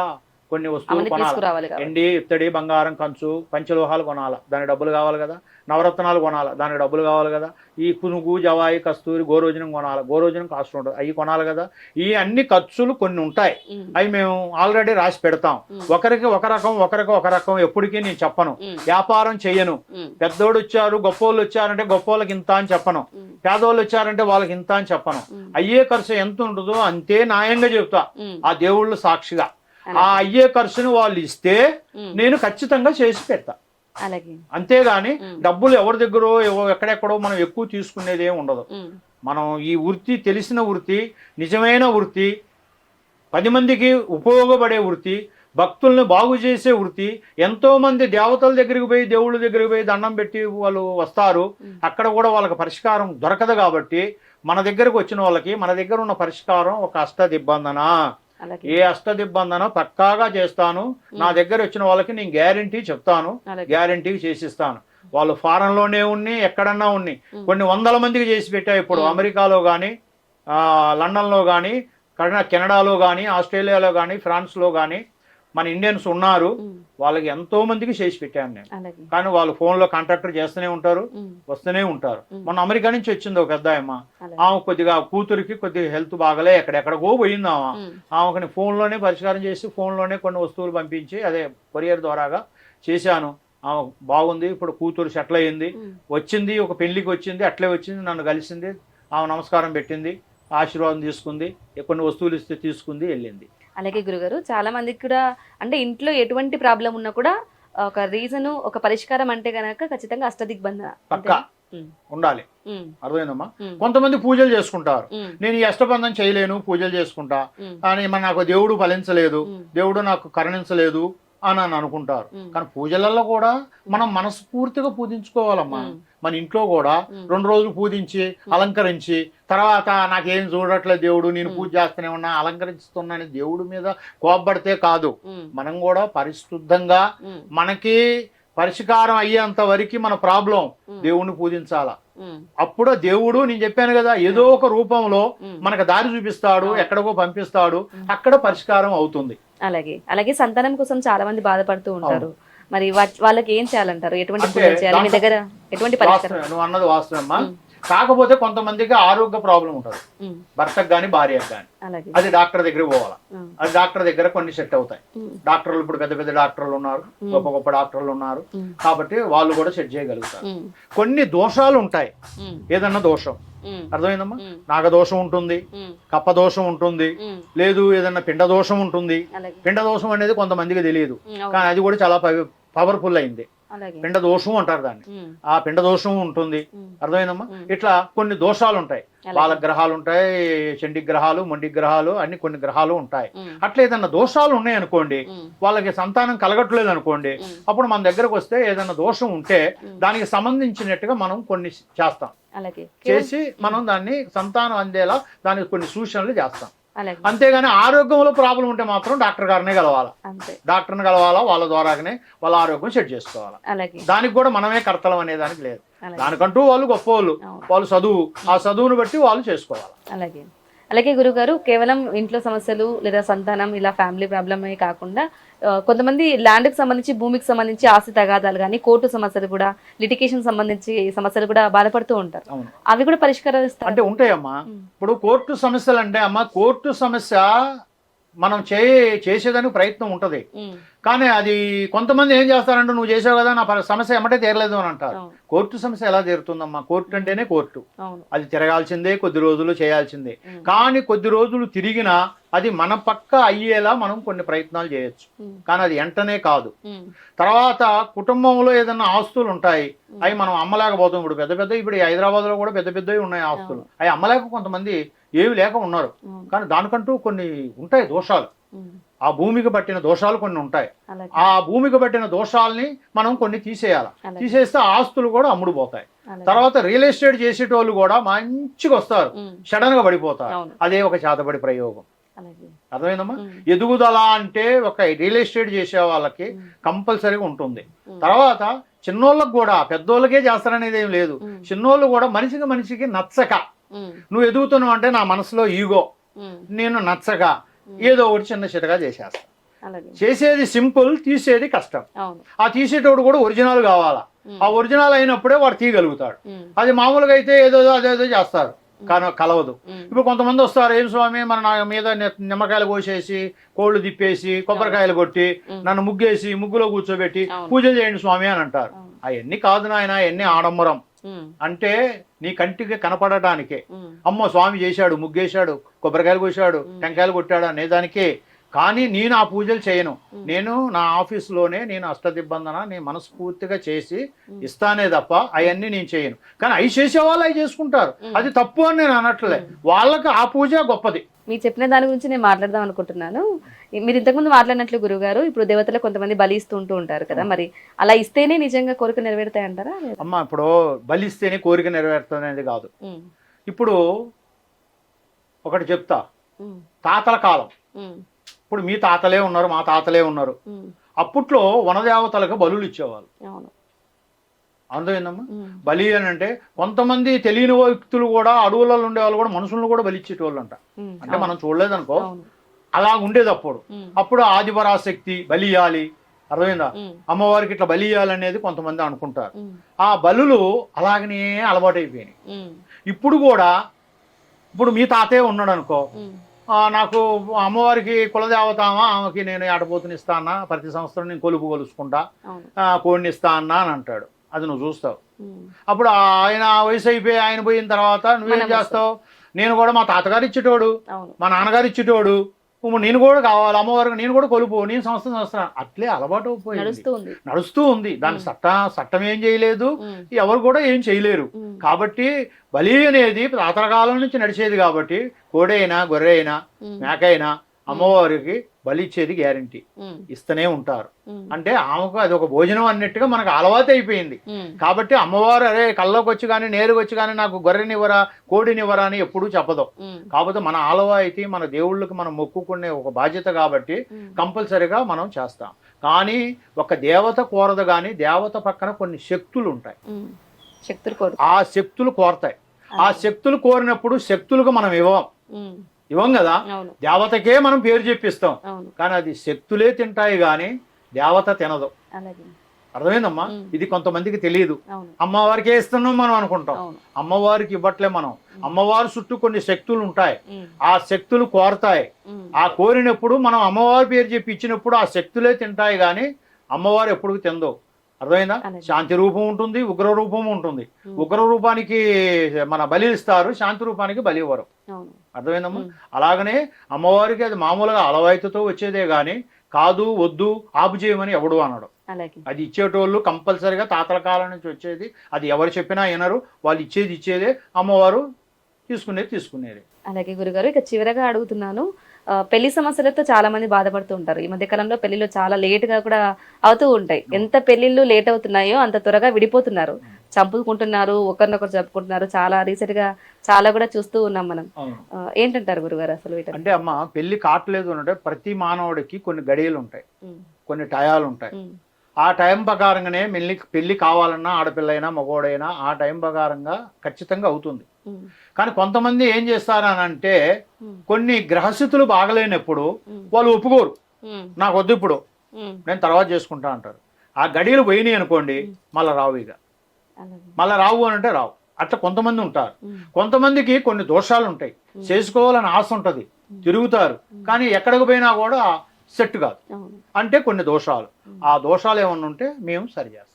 కొన్ని వస్తువులు కొనాలి. ఎండి, ఇత్తడి, బంగారం, కంచు, పంచలోహాలు కొనాలి, దానికి డబ్బులు కావాలి కదా. నవరత్నాలు కొనాలి, దానికి డబ్బులు కావాలి కదా. ఈ పునుగు, జవాయి, కస్తూరి, గోరోజనం కొనాలి, గోరోజనం కాస్ట్ ఉంటుంది, అవి కొనాలి కదా. ఈ అన్ని ఖర్చులు కొన్ని ఉంటాయి, అవి మేము ఆల్రెడీ రాసి పెడతాం. ఒకరికి ఒక రకం ఎప్పటికీ నేను చెప్పను. వ్యాపారం చెయ్యను. పెద్దోడు వచ్చారు, గొప్పోళ్ళు వచ్చారంటే గొప్పోళ్ళకి ఇంత అని చెప్పను, పేదోళ్ళు వచ్చారంటే వాళ్ళకి ఇంత అని చెప్పను. అయ్యే ఖర్చు ఎంత ఉంటుందో అంతే న్యాయంగా చెప్తా, ఆ దేవుళ్ళు సాక్షిగా. ఆ అయ్యే ఖర్చును వాళ్ళు ఇస్తే నేను ఖచ్చితంగా చేసి పెడతా. అంతేగాని డబ్బులు ఎవరి దగ్గర ఎక్కడెక్కడో మనం ఎక్కువ తీసుకునేది ఏమి ఉండదు. మనం ఈ వృత్తి తెలిసిన వృత్తి, నిజమైన వృత్తి, 10 మందికి ఉపయోగపడే వృత్తి, భక్తుల్ని బాగు చేసే వృత్తి. ఎంతో మంది దేవతల దగ్గరికి పోయి, దేవుళ్ళ దగ్గరికి పోయి దండం పెట్టి వాళ్ళు వస్తారు, అక్కడ కూడా వాళ్ళకి పరిష్కారం దొరకదు. కాబట్టి మన దగ్గరకు వచ్చిన వాళ్ళకి మన దగ్గర ఉన్న పరిష్కారం ఒక అష్టదిబ్బందన. ఏ అష్టదిబ్బందన పక్కాగా చేస్తాను. నా దగ్గర వచ్చిన వాళ్ళకి నేను గ్యారంటీ చెప్తాను, గ్యారంటీ చేసిస్తాను. వాళ్ళు ఫారెన్ లోనే ఉన్ని, ఎక్కడన్నా ఉన్ని, కొన్ని 100 మందికి చేసి పెట్టా. ఇప్పుడు అమెరికాలో కానీ, లండన్లో కానీ, కెనడాలో కానీ, ఆస్ట్రేలియాలో కానీ, ఫ్రాన్స్లో కానీ మన ఇండియన్స్ ఉన్నారు. వాళ్ళకి ఎంతో మందికి చేసి పెట్టాను నేను. కానీ వాళ్ళు ఫోన్లో కాంటాక్ట్ చేస్తూనే ఉంటారు, వస్తూనే ఉంటారు. మొన్న అమెరికా నుంచి వచ్చింది ఒక పెద్ద అమ్మ. ఆమె కొద్దిగా కూతురికి కొద్దిగా హెల్త్ బాగలే, ఎక్కడెక్కడికో పోయింది ఆమె. ఆమెకి ఫోన్లోనే పరిష్కారం చేసి ఫోన్లోనే కొన్ని వస్తువులు పంపించి అదే కొరియర్ ద్వారాగా చేశాను. ఆమె బాగుంది, ఇప్పుడు కూతురు సెటిల్ అయ్యింది, వచ్చింది, ఒక పెళ్లికి వచ్చింది, అట్లే వచ్చింది, నన్ను కలిసింది, ఆమె నమస్కారం పెట్టింది, ఆశీర్వాదం తీసుకుంది, కొన్ని వస్తువులు ఇస్తే తీసుకుంది, వెళ్ళింది. అలాగే గురుగారు, చాలా మందికి కూడా అంటే ఇంట్లో ఎటువంటి ప్రాబ్లం ఉన్నా కూడా ఒక రీజన్, ఒక పరిష్కారం అంటే గనక ఖచ్చితంగా అష్టదిగ్బంధన పక్కా ఉండాలి. అర్థమైందమ్మా? కొంతమంది పూజలు చేసుకుంటారు, నేను ఈ అష్టబంధం చేయలేను, పూజలు చేసుకుంటా కానీ మరి నాకు దేవుడు ఫలించలేదు, దేవుడు నాకు కరుణించలేదు అని అనుకుంటారు. కానీ పూజలలో కూడా మనం మనస్ఫూర్తిగా పూజించుకోవాలమ్మా. మన ఇంట్లో కూడా 2 రోజులు పూజించి అలంకరించి తర్వాత నాకేం చూడట్లేదు దేవుడు, నేను పూజ చేస్తూనే ఉన్నా, అలంకరిస్తున్నాను దేవుడి మీద కోపడితే కాదు. మనం కూడా పరిశుద్ధంగా మనకి పరిష్కారం అయ్యేంత వరకు మన ప్రాబ్లం దేవుణ్ణి పూజించాలా. అప్పుడు దేవుడు, నేను చెప్పాను కదా, ఏదో ఒక రూపంలో మనకు దారి చూపిస్తాడు, ఎక్కడికో పంపిస్తాడు, అక్కడ పరిష్కారం అవుతుంది. అలాగే సంతానం కోసం చాలా మంది బాధపడుతూ ఉంటారు. మరి వాళ్ళకి ఏం చేయాలంటారు? ఎటువంటి పూజలు చేయాలి? మీ దగ్గర ఎటువంటి పరిష్కారం? నువ్వు అన్నది వాస్తవమ్మా. కాకపోతే కొంతమందికి ఆరోగ్య ప్రాబ్లం ఉంటుంది, భర్తకు కానీ భార్యకు కానీ. అది డాక్టర్ దగ్గర పోవాలా. అది డాక్టర్ దగ్గర కొన్ని సెట్ అవుతాయి. డాక్టర్లు ఇప్పుడు పెద్ద పెద్ద డాక్టర్లు ఉన్నారు, గొప్ప గొప్ప డాక్టర్లు ఉన్నారు, కాబట్టి వాళ్ళు కూడా సెట్ చేయగలుగుతారు. కొన్ని దోషాలు ఉంటాయి, ఏదన్నా దోషం, అర్థమైందమ్మా? నాగదోషం ఉంటుంది, కప్ప దోషం ఉంటుంది, లేదు ఏదన్నా పిండ దోషం ఉంటుంది. పిండ దోషం అనేది కొంతమందికి తెలియదు, కానీ అది కూడా చాలా పవర్ఫుల్ అయింది. పిండ దోషం అంటారు దాన్ని. ఆ పిండ దోషం ఉంటుంది, అర్థమైందమ్మా? ఇట్లా కొన్ని దోషాలు ఉంటాయి. బాల గ్రహాలు ఉంటాయి, చండి గ్రహాలు, మొండి గ్రహాలు, అన్ని కొన్ని గ్రహాలు ఉంటాయి. అట్లా ఏదన్నా దోషాలు ఉన్నాయి అనుకోండి, వాళ్ళకి సంతానం కలగట్లేదు అనుకోండి, అప్పుడు మన దగ్గరకు వస్తే ఏదన్నా దోషం ఉంటే దానికి సంబంధించినట్టుగా మనం కొన్ని చేస్తాం, చేసి మనం దాన్ని సంతానం అందేలా దానికి కొన్ని సూచనలు చేస్తాం. అంతేగాని ఆరోగ్యంలో ప్రాబ్లం ఉంటే మాత్రం డాక్టర్ గారినే కలవాలా, డాక్టర్ని కలవాలా, వాళ్ళ ద్వారానే వాళ్ళ ఆరోగ్యం సెట్ చేసుకోవాలా. దానికి కూడా మనమే కర్తలం అనే దానికి లేదు. దానికంటూ వాళ్ళు గొప్ప వాళ్ళు చదువు, ఆ చదువును బట్టి వాళ్ళు చేసుకోవాలి. అలాగే గురుగారు, కేవలం ఇంట్లో సమస్యలు లేదా సంతానం ఇలా ఫ్యామిలీ ప్రాబ్లమే కాకుండా కొంతమంది ల్యాండ్కి సంబంధించి, భూమికి సంబంధించి ఆస్తి తగాదాలు కానీ, కోర్టు సమస్యలు కూడా, లిటికేషన్ సంబంధించి సమస్యలు కూడా బాధపడుతూ ఉంటారు. అవి కూడా పరిష్కరిస్తారు అంటే ఉంటాయమ్మా. ఇప్పుడు కోర్టు సమస్యలు అంటే అమ్మా, కోర్టు సమస్య మనం చేసేదానికి ప్రయత్నం ఉంటది, కానీ అది కొంతమంది ఏం చేస్తారంటే, నువ్వు చేసావు కదా, నా సమస్య ఎమ్మటే తీరలేదు అని అంటారు. కోర్టు సమస్య ఎలా తీరుతుందమ్మా? కోర్టు అంటేనే కోర్టు, అది తిరగాల్సిందే, కొద్ది రోజులు చేయాల్సిందే. కానీ కొద్ది రోజులు తిరిగినా అది మన పక్క అయ్యేలా మనం కొన్ని ప్రయత్నాలు చేయొచ్చు, కానీ అది వెంటనే కాదు. తర్వాత కుటుంబంలో ఏదైనా ఆస్తులు ఉంటాయి, అవి మనం అమ్మలేకపోతాం. ఇప్పుడు ఇప్పుడు హైదరాబాద్ లో కూడా పెద్ద పెద్దవి ఉన్నాయి ఆస్తులు, అవి అమ్మలేక కొంతమంది ఏమి లేక ఉన్నారు. కానీ దానికంటూ కొన్ని ఉంటాయి దోషాలు, ఆ భూమికి పట్టిన దోషాలు కొన్ని ఉంటాయి. ఆ భూమికి పట్టిన దోషాలని మనం కొన్ని తీసేయాలి. తీసేస్తే ఆస్తులు కూడా అమ్ముడుపోతాయి. తర్వాత రియల్ ఎస్టేట్ చేసేటోళ్ళు కూడా మంచిగా వస్తారు, సడన్ గా పడిపోతారు. అదే ఒక చేతబడి ప్రయోగం. అర్థమైందమ్మా? ఎదుగుదల అంటే ఒక రియల్ ఎస్టేట్ చేసే వాళ్ళకి కంపల్సరీగా ఉంటుంది. తర్వాత చిన్నోళ్ళకి కూడా, పెద్దోళ్ళకే చేస్తారనేది ఏం లేదు, చిన్నోళ్ళు కూడా మనిషికి నచ్చక, నువ్వు ఎదుగుతున్నావు అంటే నా మనసులో ఈగో, నేను నచ్చక ఏదో ఒకటి చిన్న చిన్నగా చేసేస్తా. చేసేది సింపుల్, తీసేది కష్టం. ఆ తీసేటోడు కూడా ఒరిజినల్ కావాలా. ఆ ఒరిజినల్ అయినప్పుడే వాడు తీయగలుగుతాడు. అది మామూలుగా అయితే ఏదో అదేదో చేస్తారు, కానీ కలవదు. ఇప్పుడు కొంతమంది వస్తారు, ఏం స్వామి మన నా మీద నిమ్మకాయలు కోసేసి, కోళ్ళు తిప్పేసి, కొబ్బరికాయలు కొట్టి, నన్ను ముగ్గేసి, ముగ్గులో కూర్చోబెట్టి పూజలు చేయండి స్వామి అని అంటారు. అవన్నీ కాదు నాయన, అవన్నీ ఆడంబరం. అంటే నీ కంటికి కనపడటానికే, అమ్మో స్వామి చేశాడు, ముగ్గేశాడు, కొబ్బరికాయలు కోసాడు, టెంకాయలు కొట్టాడు అనేదానికే. కానీ నేను ఆ పూజలు చేయను. నేను నా ఆఫీసులోనే నేను అష్టదిబ్బందన నేను మనస్ఫూర్తిగా చేసి ఇస్తానే తప్ప అవన్నీ నేను చేయను. కానీ అవి చేసేవాళ్ళు అవి చేసుకుంటారు, అది తప్పు అని నేను అనట్లే. వాళ్ళకి ఆ పూజ గొప్పది. మీరు చెప్పిన దాని గురించి నేను మాట్లాడదాం అనుకుంటున్నాను. మీరు ఇంతకుముందు మాట్లాడినట్లు గురుగారు, ఇప్పుడు దేవతలు కొంతమంది బలి ఇస్తుంటూ ఉంటారు కదా, మరి అలా ఇస్తేనే నిజంగా కోరిక నెరవేరుతాయి అంటారా? అమ్మా, ఇప్పుడు బలి ఇస్తేనే కోరిక నెరవేరుతుంది అనేది కాదు. ఇప్పుడు ఒకటి చెప్తా, తాతల కాలం, ఇప్పుడు మీ తాతలే ఉన్నారు, మా తాతలే ఉన్నారు. అప్పట్లో వనదేవతలకు బలులు ఇచ్చేవాళ్ళు. అర్థమైందమ్మా? బలి అని అంటే కొంతమంది తెలియని వ్యక్తులు కూడా, అడవులలో ఉండేవాళ్ళు కూడా మనుషులను కూడా బలి ఇచ్చేటోళ్ళు అంట. అంటే మనం చూడలేదనుకో, అలా ఉండేది అప్పుడు. అప్పుడు ఆదిపరాశక్తి బలి ఇయ్యాలి, అర్థమైందా? అమ్మవారికి ఇట్లా బలి ఇయ్యాలనేది కొంతమంది అనుకుంటారు. ఆ బలులు అలాగనే అలవాటు అయిపోయినాయి. ఇప్పుడు కూడా, ఇప్పుడు మీ తాతే ఉన్నాడు అనుకో, నాకు అమ్మవారికి కులదేవతామా, ఆమెకి నేను ఏటపోతుని ఇస్తా అన్నా, ప్రతి సంవత్సరం నేను కొలుపు కొలుసుకుంటా, కోడిని ఇస్తా అన్నా అని అంటాడు. అది నువ్వు చూస్తావు. అప్పుడు ఆయన వయసు అయిపోయి ఆయన పోయిన తర్వాత నువ్వేం చేస్తావు? నేను కూడా మా తాతగారు ఇచ్చేటోడు, మా నాన్నగారు ఇచ్చేటోడు, ఇప్పుడు నేను కూడా కావాలి అమ్మవారికి, నేను కూడా కొలుపు, నేను సంవత్సరం అట్లే అలవాటు నడుస్తూ ఉంది. నడుస్తూ ఉంది. దాని చట్టం ఏం చేయలేదు, ఉమ్, ఎవరు కూడా ఏం చేయలేరు. ఉమ్, కాబట్టి బలి అనేది తాతల కాలం నుంచి నడిచేది కాబట్టి కోడి అయినా గొర్రె అయినా ఉమ్, మేక అయినా అమ్మవారికి బలి ఇచ్చేది గ్యారంటీ ఉమ్, ఇస్తూనే ఉంటారు. ఉమ్, అంటే ఆమెకు అది ఒక భోజనం అన్నట్టుగా మనకు అలవాటు అయిపోయింది. ఉమ్, కాబట్టి అమ్మవారు అరే కళ్ళలోకి వచ్చి కానీ నేరుగా వచ్చి కానీ నాకు గొర్రెనివ్వరా కోడినివ్వరా అని ఎప్పుడూ చెప్పదు. ఉమ్, కాకపోతే మన ఆలవాయితీ మన దేవుళ్ళకి మనం మొక్కుకునే ఒక బాధ్యత కాబట్టి ఉమ్, కంపల్సరీగా మనం చేస్తాం. కానీ ఒక దేవత కోరదు, కానీ దేవత పక్కన కొన్ని శక్తులు ఉంటాయి, ఉమ్. శక్తులు కోరు. ఆ శక్తులు కోరతాయి. ఆ శక్తులు కోరినప్పుడు శక్తులకు మనం ఉమ్, ఇవ్వం కదా, అవును, దేవతకే మనం పేరు చెప్పిస్తాం. అవును, కానీ అది శక్తులే తింటాయి కానీ దేవత తినదు. అలాగే. అర్థమైందమ్మా? ఇది కొంతమందికి తెలియదు. అవును, అమ్మవారికే ఇస్తున్నాం మనం అనుకుంటాం, అవును, అమ్మవారికి ఇవ్వట్లే మనం. అమ్మవారి చుట్టూ కొన్ని శక్తులు ఉంటాయి, ఉమ్, ఆ శక్తులు కోరతాయి. ఉమ్, ఆ కోరినప్పుడు మనం అమ్మవారి పేరు చెప్పి ఇచ్చినప్పుడు ఆ శక్తులే తింటాయి కానీ అమ్మవారు ఎప్పుడు తిందో. అర్థమైందా? అలాగే. శాంతి రూపం ఉంటుంది, ఉగ్ర రూపం ఉంటుంది. ఉమ్, ఉగ్ర రూపానికి మన బలి ఇస్తారు, శాంతి రూపానికి బలి ఇవ్వరు. అవును, అర్థమైందమ్మా? ఉమ్, అలాగనే అమ్మవారికి అది మామూలుగా అలవాయితీతో వచ్చేదే కానీ కాదు వద్దు ఆపు చేయమని ఎవడు అనడు. అలాగే. అది ఇచ్చేటోళ్ళు కంపల్సరిగా తాతల కాలం నుంచి వచ్చేది. అది ఎవరు చెప్పినా వినరు, వాళ్ళు ఇచ్చేదే, అమ్మవారు తీసుకునేది. అలాగే గురుగారు, ఇక చివరగా అడుగుతున్నాను, పెళ్లి సమస్యలతో చాలా మంది బాధపడుతూ ఉంటారు. ఈ మధ్య కాలంలో పెళ్లిళ్ళు చాలా లేటుగా కూడా అవుతూ ఉంటాయి. ఎంత పెళ్లిళ్ళు లేట్ అవుతున్నాయో అంత త్వరగా విడిపోతున్నారు, చంపుకుంటున్నారు, ఒకరినొకరు చంపుకుంటున్నారు. చాలా రీసెంట్ గా చాలా కూడా చూస్తూ ఉన్నాం మనం. ఏంటంటారు గురుగారు అసలు వీటి? అంటే అమ్మ పెళ్లి కావట్లేదు అంటే ప్రతి మానవుడికి కొన్ని గడియలు ఉంటాయి, కొన్ని టయాలు ఉంటాయి. ఆ టైం ప్రకారంగానే పెళ్లి కావాలన్నా ఆడపిల్లైనా మగోడైనా ఆ టైం ప్రకారంగా ఖచ్చితంగా అవుతుంది. కానీ కొంతమంది ఏం చేస్తారనంటే కొన్ని గ్రహస్థితులు బాగలేనప్పుడు వాళ్ళు ఒప్పుకోరు, నాకు వద్దు ఇప్పుడు నేను తర్వాత చేసుకుంటా అంటారు. ఆ గడియలు పోయినాయి అనుకోండి మళ్ళీ రావు, ఇక మళ్ళీ రావు అని అంటే రావు. అట్లా కొంతమంది ఉంటారు. కొంతమందికి కొన్ని దోషాలు ఉంటాయి, చేసుకోవాలని ఆశ ఉంటుంది, తిరుగుతారు, కానీ ఎక్కడికి పోయినా కూడా సెట్ కాదు. అంటే కొన్ని దోషాలు, ఆ దోషాలు ఏమన్నా ఉంటే మేము సరి చేస్తాం.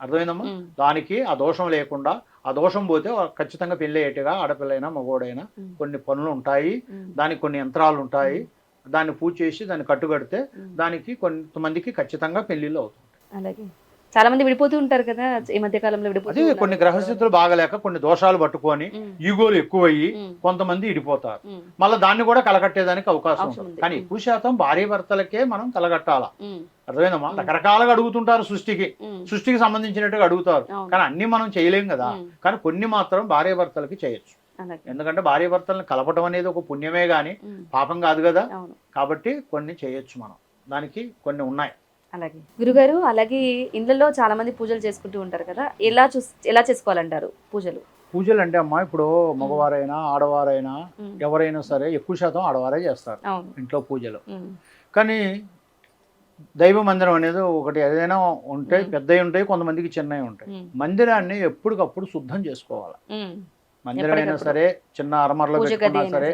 అర్థమైందమ్మా? దానికి ఆ దోషం లేకుండా, ఆ దోషం పోతే ఖచ్చితంగా పెళ్ళి అయ్యేట్టుగా ఆడపిల్లైనా మగోడైనా కొన్ని పనులు ఉంటాయి, దానికి కొన్ని యంత్రాలు ఉంటాయి, దాన్ని పూజ చేసి దాన్ని కట్టుకడితే దానికి కొంతమందికి ఖచ్చితంగా పెళ్లిళ్ళు అవుతుంది. చాలా మంది విడిపోతూ ఉంటారు కదా ఈ మధ్య కాలంలో. అదే కొన్ని గ్రహస్థితులు బాగలేక కొన్ని దోషాలు పట్టుకొని ఈగోలు ఎక్కువయ్యి కొంతమంది ఇడిపోతారు. మళ్ళీ దాన్ని కూడా కలగట్టేదానికి అవకాశం ఉంటుంది. కానీ ఎక్కువ శాతం భార్య భర్తలకే మనం కలగట్టాలా. అర్థమైందమ్మా? రకరకాలుగా అడుగుతుంటారు, సృష్టికి సంబంధించినట్టుగా అడుగుతారు, కానీ అన్ని మనం చేయలేం కదా. కానీ కొన్ని మాత్రం భార్య భర్తలకి చేయొచ్చు. ఎందుకంటే భార్య భర్తలను కలపటం అనేది ఒక పుణ్యమే గాని పాపం కాదు కదా. కాబట్టి కొన్ని చేయొచ్చు మనం, దానికి కొన్ని ఉన్నాయి. అలాగే గురుగారు, అలాగే ఇళ్ళలో చాలా మంది పూజలు చేసుకుంటూ ఉంటారు కదా, ఎలా చేసుకోవాలంటారు పూజలు? పూజలు అంటే అమ్మా ఇప్పుడు మగవారైనా ఆడవారైనా ఎవరైనా సరే ఎక్కువ శాతం ఆడవారే చేస్తారు ఇంట్లో పూజలు. కానీ దైవ మందిరం అనేది ఒకటి ఏదైనా ఉంటే పెద్దవి ఉంటాయి, కొంతమందికి చిన్నవి ఉంటాయి. మందిరాన్ని ఎప్పటికప్పుడు శుద్ధం చేసుకోవాలి. మందిరం అయినా సరే, చిన్న అరమరలో పెట్టుకున్నా సరే,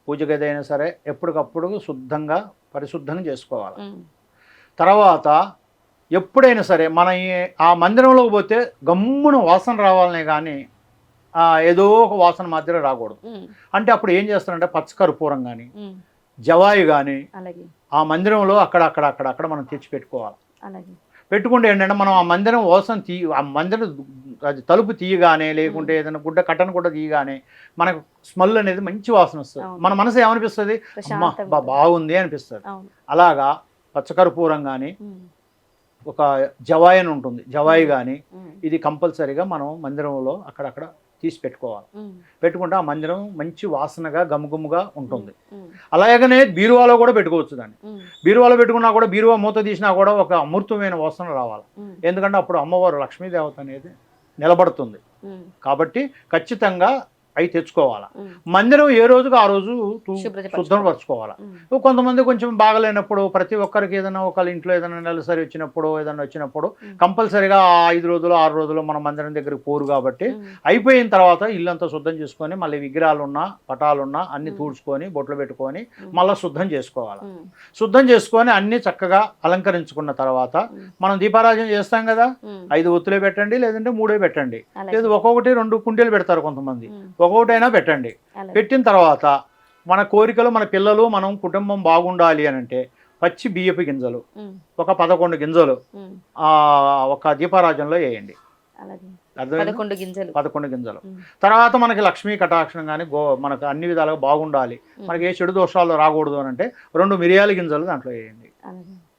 పూజ గది అయినా సరే ఎప్పటికప్పుడు శుద్ధంగా పరిశుద్ధంగా చేసుకోవాలి. తర్వాత ఎప్పుడైనా సరే మన ఆ మందిరంలోకి పోతే గమ్మున వాసన రావాలనే కానీ ఏదో ఒక వాసన మాత్రమే రాకూడదు. అంటే అప్పుడు ఏం చేస్తారంటే పచ్చకర్పూరం కానీ జవాయి కానీ ఆ మందిరంలో అక్కడ మనం తెచ్చి పెట్టుకోవాలి. పెట్టుకుంటే ఏంటంటే మనం ఆ మందిరం వాసన ఆ మందిరం అది తలుపు తీయగానే లేకుంటే ఏదైనా కట్టను కూడా తీయగానే మనకు స్మెల్ అనేది మంచి వాసన వస్తుంది. మన మనసు ఏమనిపిస్తుంది, అమ్మా బాగుంది అనిపిస్తుంది. అలాగా పచ్చకర్పూరం కానీ ఒక జవాయి అని ఉంటుంది, జవాయి కానీ ఇది కంపల్సరీగా మనం మందిరంలో అక్కడక్కడ తీసి పెట్టుకోవాలి. పెట్టుకుంటే ఆ మందిరం మంచి వాసనగా గమగముగా ఉంటుంది. అలాగనే బీరువాలో కూడా పెట్టుకోవచ్చు. దాన్ని బీరువాలో పెట్టుకున్నా కూడా బీరువా మూత తీసినా కూడా ఒక అమృతమైన వాసన రావాలి. ఎందుకంటే అప్పుడు అమ్మవారు లక్ష్మీదేవత అనేది నిలబడుతుంది. కాబట్టి ఖచ్చితంగా అవి తెచ్చుకోవాలా. మందిరం ఏ రోజుకు ఆ రోజు శుభ్రపరచుకోవాలా. కొంతమంది కొంచెం బాగలేనప్పుడు ప్రతి ఒక్కరికి ఏదైనా ఒకళ్ళ ఇంట్లో ఏదైనా నెలసరి వచ్చినప్పుడు ఏదైనా వచ్చినప్పుడు కంపల్సరీగా 5 రోజులు 6 రోజులు మన మందిరం దగ్గరికి పోరు. కాబట్టి అయిపోయిన తర్వాత ఇల్లంతా శుద్ధం చేసుకొని మళ్ళీ విగ్రహాలున్నా పటాలున్నా అన్ని తూడ్చుకొని బొట్లు పెట్టుకొని మళ్ళీ శుద్ధం చేసుకోవాలి. శుద్ధం చేసుకొని అన్ని చక్కగా అలంకరించుకున్న తర్వాత మనం దీపారాజన చేస్తాం కదా, 5 ఒత్తులే పెట్టండి, లేదంటే 3 పెట్టండి, లేదు ఒక్కొక్కటి 2 కుండీలు పెడతారు కొంతమంది, ఒక్కొక్కటైనా పెట్టండి. పెట్టిన తర్వాత మన కోరికలు మన పిల్లలు మనం కుటుంబం బాగుండాలి అని అంటే పచ్చి బియ్యపు గింజలు ఒక 11 గింజలు ఒక దీపారాజంలో వేయండి. అలాగే అర్థమైందా? 11 గింజలు. తర్వాత మనకి లక్ష్మీ కటాక్షం కానీ మనకు అన్ని విధాలుగా బాగుండాలి, మనకి ఏ చెడు దోషాలు రాకూడదు అని అంటే 2 మిరియాల గింజలు దాంట్లో వేయండి.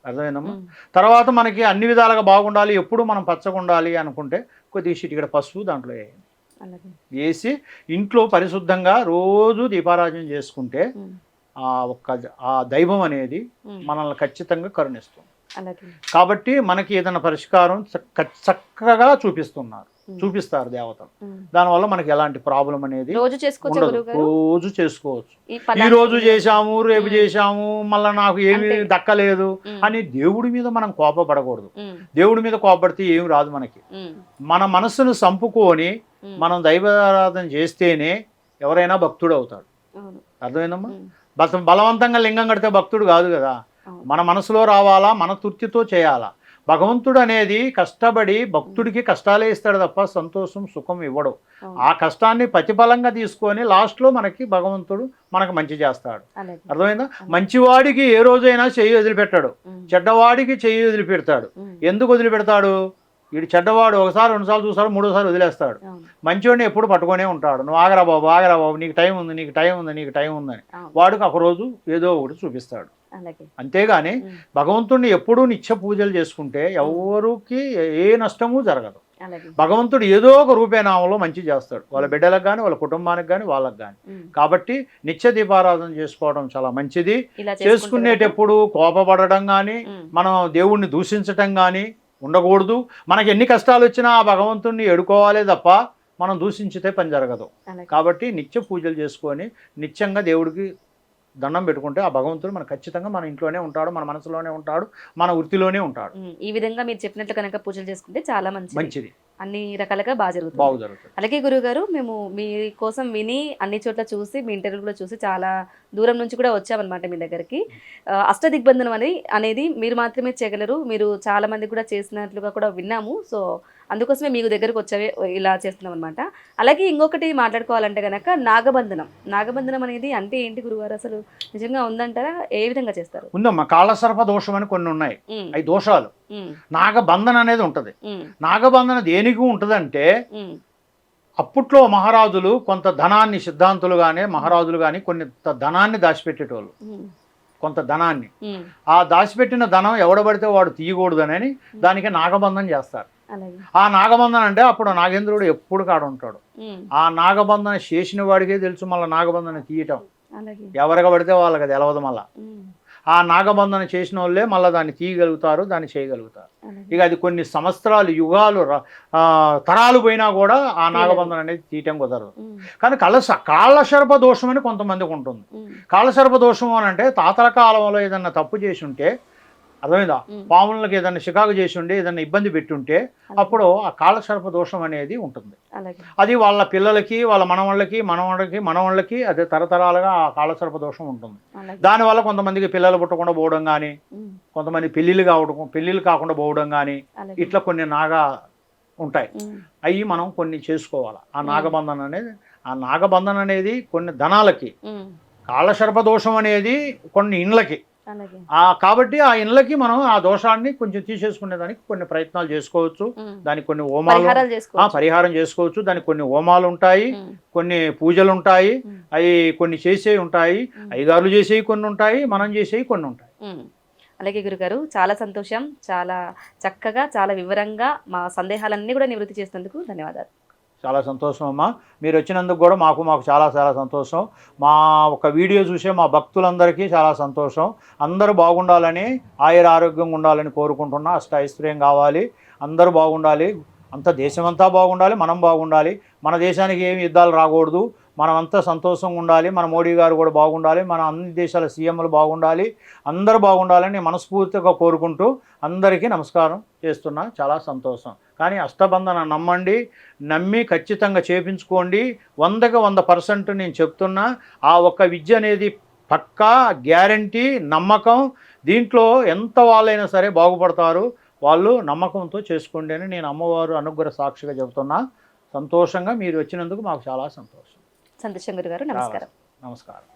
అర్థమైందమ్మా? తర్వాత మనకి అన్ని విధాలుగా బాగుండాలి, ఎప్పుడు మనం పచ్చగా ఉండాలి అనుకుంటే కొద్దిగా చిటికెడ పసుపు దాంట్లో వేయండి. వేసి ఇంట్లో పరిశుద్ధంగా రోజు దీపారాజన చేసుకుంటే ఆ దైవం అనేది మనల్ని ఖచ్చితంగా కరుణిస్తుంది. కాబట్టి మనకి ఏదైనా పరిష్కారం చక్కగా చూపిస్తారు దేవతలు. దానివల్ల మనకి ఎలాంటి ప్రాబ్లం అనేది రోజు చేసుకోవచ్చు. ఈ రోజు చేశాము, రేపు చేశాము, మళ్ళీ నాకు ఏమీ దక్కలేదు అని దేవుడి మీద మనం కోపపడకూడదు. దేవుడి మీద కోపడితే ఏమి రాదు మనకి. మన మనస్సును సంపుకొని మనం దైవారాధన చేస్తేనే ఎవరైనా భక్తుడు అవుతాడు. అర్థమైందమ్మా? బలవంతంగా లింగం కడితే భక్తుడు కాదు కదా. మన మనసులో రావాలా, మన తృప్తితో చేయాలా. భగవంతుడు అనేది కష్టపడి భక్తుడికి కష్టాలే ఇస్తాడు తప్ప సంతోషం సుఖం ఇవ్వడు. ఆ కష్టాన్ని ప్రతిఫలంగా తీసుకొని లాస్ట్లో మనకి భగవంతుడు మనకు మంచి చేస్తాడు. అర్థమైందా? మంచివాడికి ఏ రోజైనా చెయ్యి వదిలిపెట్టాడు, చెడ్డవాడికి చెయ్యి వదిలిపెడతాడు. ఎందుకు వదిలిపెడతాడు? వీడు చెడ్డవాడు ఒకసారి 2 సార్లు చూస్తాడు, 3వ సారి వదిలేస్తాడు. మంచివాడిని ఎప్పుడు పట్టుకొనే ఉంటాడు. నువ్వు ఆగరా బాబు, నీకు టైం ఉందని వాడికి ఒకరోజు ఏదో ఒకటి చూపిస్తాడు. అంతేగాని భగవంతుడిని ఎప్పుడూ నిత్య పూజలు చేసుకుంటే ఎవరికి ఏ నష్టము జరగదు. భగవంతుడు ఏదో ఒక రూపేనామంలో మంచి చేస్తాడు, వాళ్ళ బిడ్డలకు కానీ వాళ్ళ కుటుంబానికి కానీ వాళ్ళకి కానీ. కాబట్టి నిత్య దీపారాధన చేసుకోవడం చాలా మంచిది. చేసుకునేటప్పుడు కోపపడడం కానీ మనం దేవుణ్ణి దూషించటం కానీ ఉండకూడదు. మనకి ఎన్ని కష్టాలు వచ్చినా ఆ భగవంతుడిని ఎడుకోవాలే తప్ప మనం దూషించితే పని జరగదు. కాబట్టి నిత్య పూజలు చేసుకొని నిత్యంగా దేవుడికి దండం పెట్టుకుంటే ఆ భగవంతుడు మన ఖచ్చితంగా మన ఇంట్లోనే ఉంటాడు, మన మనసులోనే ఉంటాడు, మన వృత్తిలోనే ఉంటాడు. ఈ విధంగా మీరు చెప్పినట్లు కనుక పూజలు చేసుకుంటే చాలా మంచిది, అన్ని రకాలుగా బాగా జరుగుతుంది. అలాగే గురువుగారు, మేము మీ కోసం విని అన్ని చోట్ల చూసి మీ ఇంటర్వ్యూ కూడా చూసి చాలా దూరం నుంచి కూడా వచ్చామన్నమాట మీ దగ్గరికి. అష్టదిగ్బంధనం అనేది మీరు మాత్రమే చేయగలరు, మీరు చాలా మంది కూడా చేసినట్లుగా కూడా విన్నాము. సో అందుకోసమే మీకు దగ్గరకు వచ్చే ఇలా చేస్తున్నాం అనమాట. అలాగే ఇంకొకటి మాట్లాడుకోవాలంటే కనుక నాగబంధనం అనేది అంటే ఏంటి గురుగారు? అసలు నిజంగా ఉందంటారా? ఏ విధంగా చేస్తారు? ఉందమ్మా, కాళసర్ప దోషం అని కొన్ని ఉన్నాయి, అవి దోషాలు. నాగబంధన అనేది ఉంటది. నాగబంధన దేనికి ఉంటదంటే అప్పట్లో మహారాజులు కొంత ధనాన్ని, సిద్ధాంతులు కానీ మహారాజులు కానీ కొన్ని ధనాన్ని దాచిపెట్టేటోళ్ళు. కొంత ధనాన్ని ఆ దాచిపెట్టిన ధనం ఎవడబడితే వాడు తీయకూడదని దానికి నాగబంధన చేస్తారు. ఆ నాగబంధన అంటే అప్పుడు నాగేంద్రుడు ఎప్పుడు కాడ ఉంటాడు. ఆ నాగబంధన చేసిన వాడికే తెలుసు మళ్ళీ నాగబంధన తీయటం. ఎవరికి పడితే వాళ్ళకి తెలవదు. మళ్ళా ఆ నాగబంధన చేసిన వాళ్ళే మళ్ళీ దాన్ని తీయగలుగుతారు, దాన్ని చేయగలుగుతారు. ఇక అది కొన్ని సంవత్సరాలు, యుగాలు, తరాలు పోయినా కూడా ఆ నాగబంధన అనేది తీయటం కుదరదు. కానీ కాళసర్ప దోషం అని కొంతమందికి ఉంటుంది. కాళసర్ప దోషం అని అంటే తాతల కాలంలో ఏదన్నా తప్పు చేసి ఉంటే, అర్థమైందా, పాములకి ఏదైనా చికాకు చేసి ఉండి ఏదైనా ఇబ్బంది పెట్టుంటే అప్పుడు ఆ కాళసర్ప దోషం అనేది ఉంటుంది. అది వాళ్ళ పిల్లలకి, వాళ్ళ మనవాళ్ళకి అదే తరతరాలుగా ఆ కాళసర్ప దోషం ఉంటుంది. దానివల్ల కొంతమందికి పిల్లలు పుట్టకుండా పోవడం కానీ, కొంతమంది పెళ్ళిళ్ళు కాకుండా పోవడం కానీ, ఇట్లా కొన్ని ఉంటాయి. అవి మనం కొన్ని చేసుకోవాలి. ఆ నాగబంధన అనేది కొన్ని ధనాలకి, కాళసర్ప దోషం అనేది కొన్ని ఇండ్లకి. కాబట్టి ఆ ఇండ్లకి మనం ఆ దోషాన్ని కొంచెం తీసేసుకునేదానికి కొన్ని ప్రయత్నాలు చేసుకోవచ్చు. దానికి కొన్ని పరిహారం చేసుకోవచ్చు. దానికి కొన్ని హోమాలు ఉంటాయి, కొన్ని పూజలు ఉంటాయి, అవి కొన్ని చేసేవి ఉంటాయి, అయ్యగారులు చేసేవి కొన్ని ఉంటాయి, మనం చేసేవి కొన్ని ఉంటాయి. అలాగే గురుగారు, చాలా సంతోషం. చాలా చక్కగా, చాలా వివరంగా మా సందేహాలన్నీ కూడా నివృత్తి చేసినందుకు ధన్యవాదాలు. చాలా సంతోషం అమ్మా, మీరు వచ్చినందుకు కూడా మాకు చాలా సంతోషం. మా ఒక వీడియో చూసే మా భక్తులందరికీ చాలా సంతోషం. అందరూ బాగుండాలని, ఆరోగ్యంగా ఉండాలని కోరుకుంటున్నా. ఐశ్వర్యం కావాలి, అందరూ బాగుండాలి, అంత దేశమంతా బాగుండాలి, మనం బాగుండాలి. మన దేశానికి ఏమి యుద్ధాలు రాకూడదు, మనమంతా సంతోషంగా ఉండాలి. మన మోడీ గారు కూడా బాగుండాలి, మన అన్ని దేశాల సీఎంలు బాగుండాలి, అందరూ బాగుండాలని మనస్ఫూర్తిగా కోరుకుంటూ అందరికీ నమస్కారం చేస్తున్నా. చాలా సంతోషం. కానీ అష్టబంధన నమ్మి ఖచ్చితంగా చేపించుకోండి. 100కి 100% నేను చెప్తున్నా. ఆ ఒక్క విద్య అనేది పక్కా గ్యారంటీ, నమ్మకం. దీంట్లో ఎంత వాళ్ళైనా సరే బాగుపడతారు. వాళ్ళు నమ్మకంతో చేసుకోండి అని నేను అమ్మవారు అనుగ్రహ సాక్షిగా చెబుతున్నా. సంతోషంగా మీరు వచ్చినందుకు మాకు చాలా సంతోషం. గురుగారు, నమస్కారం. నమస్కారం.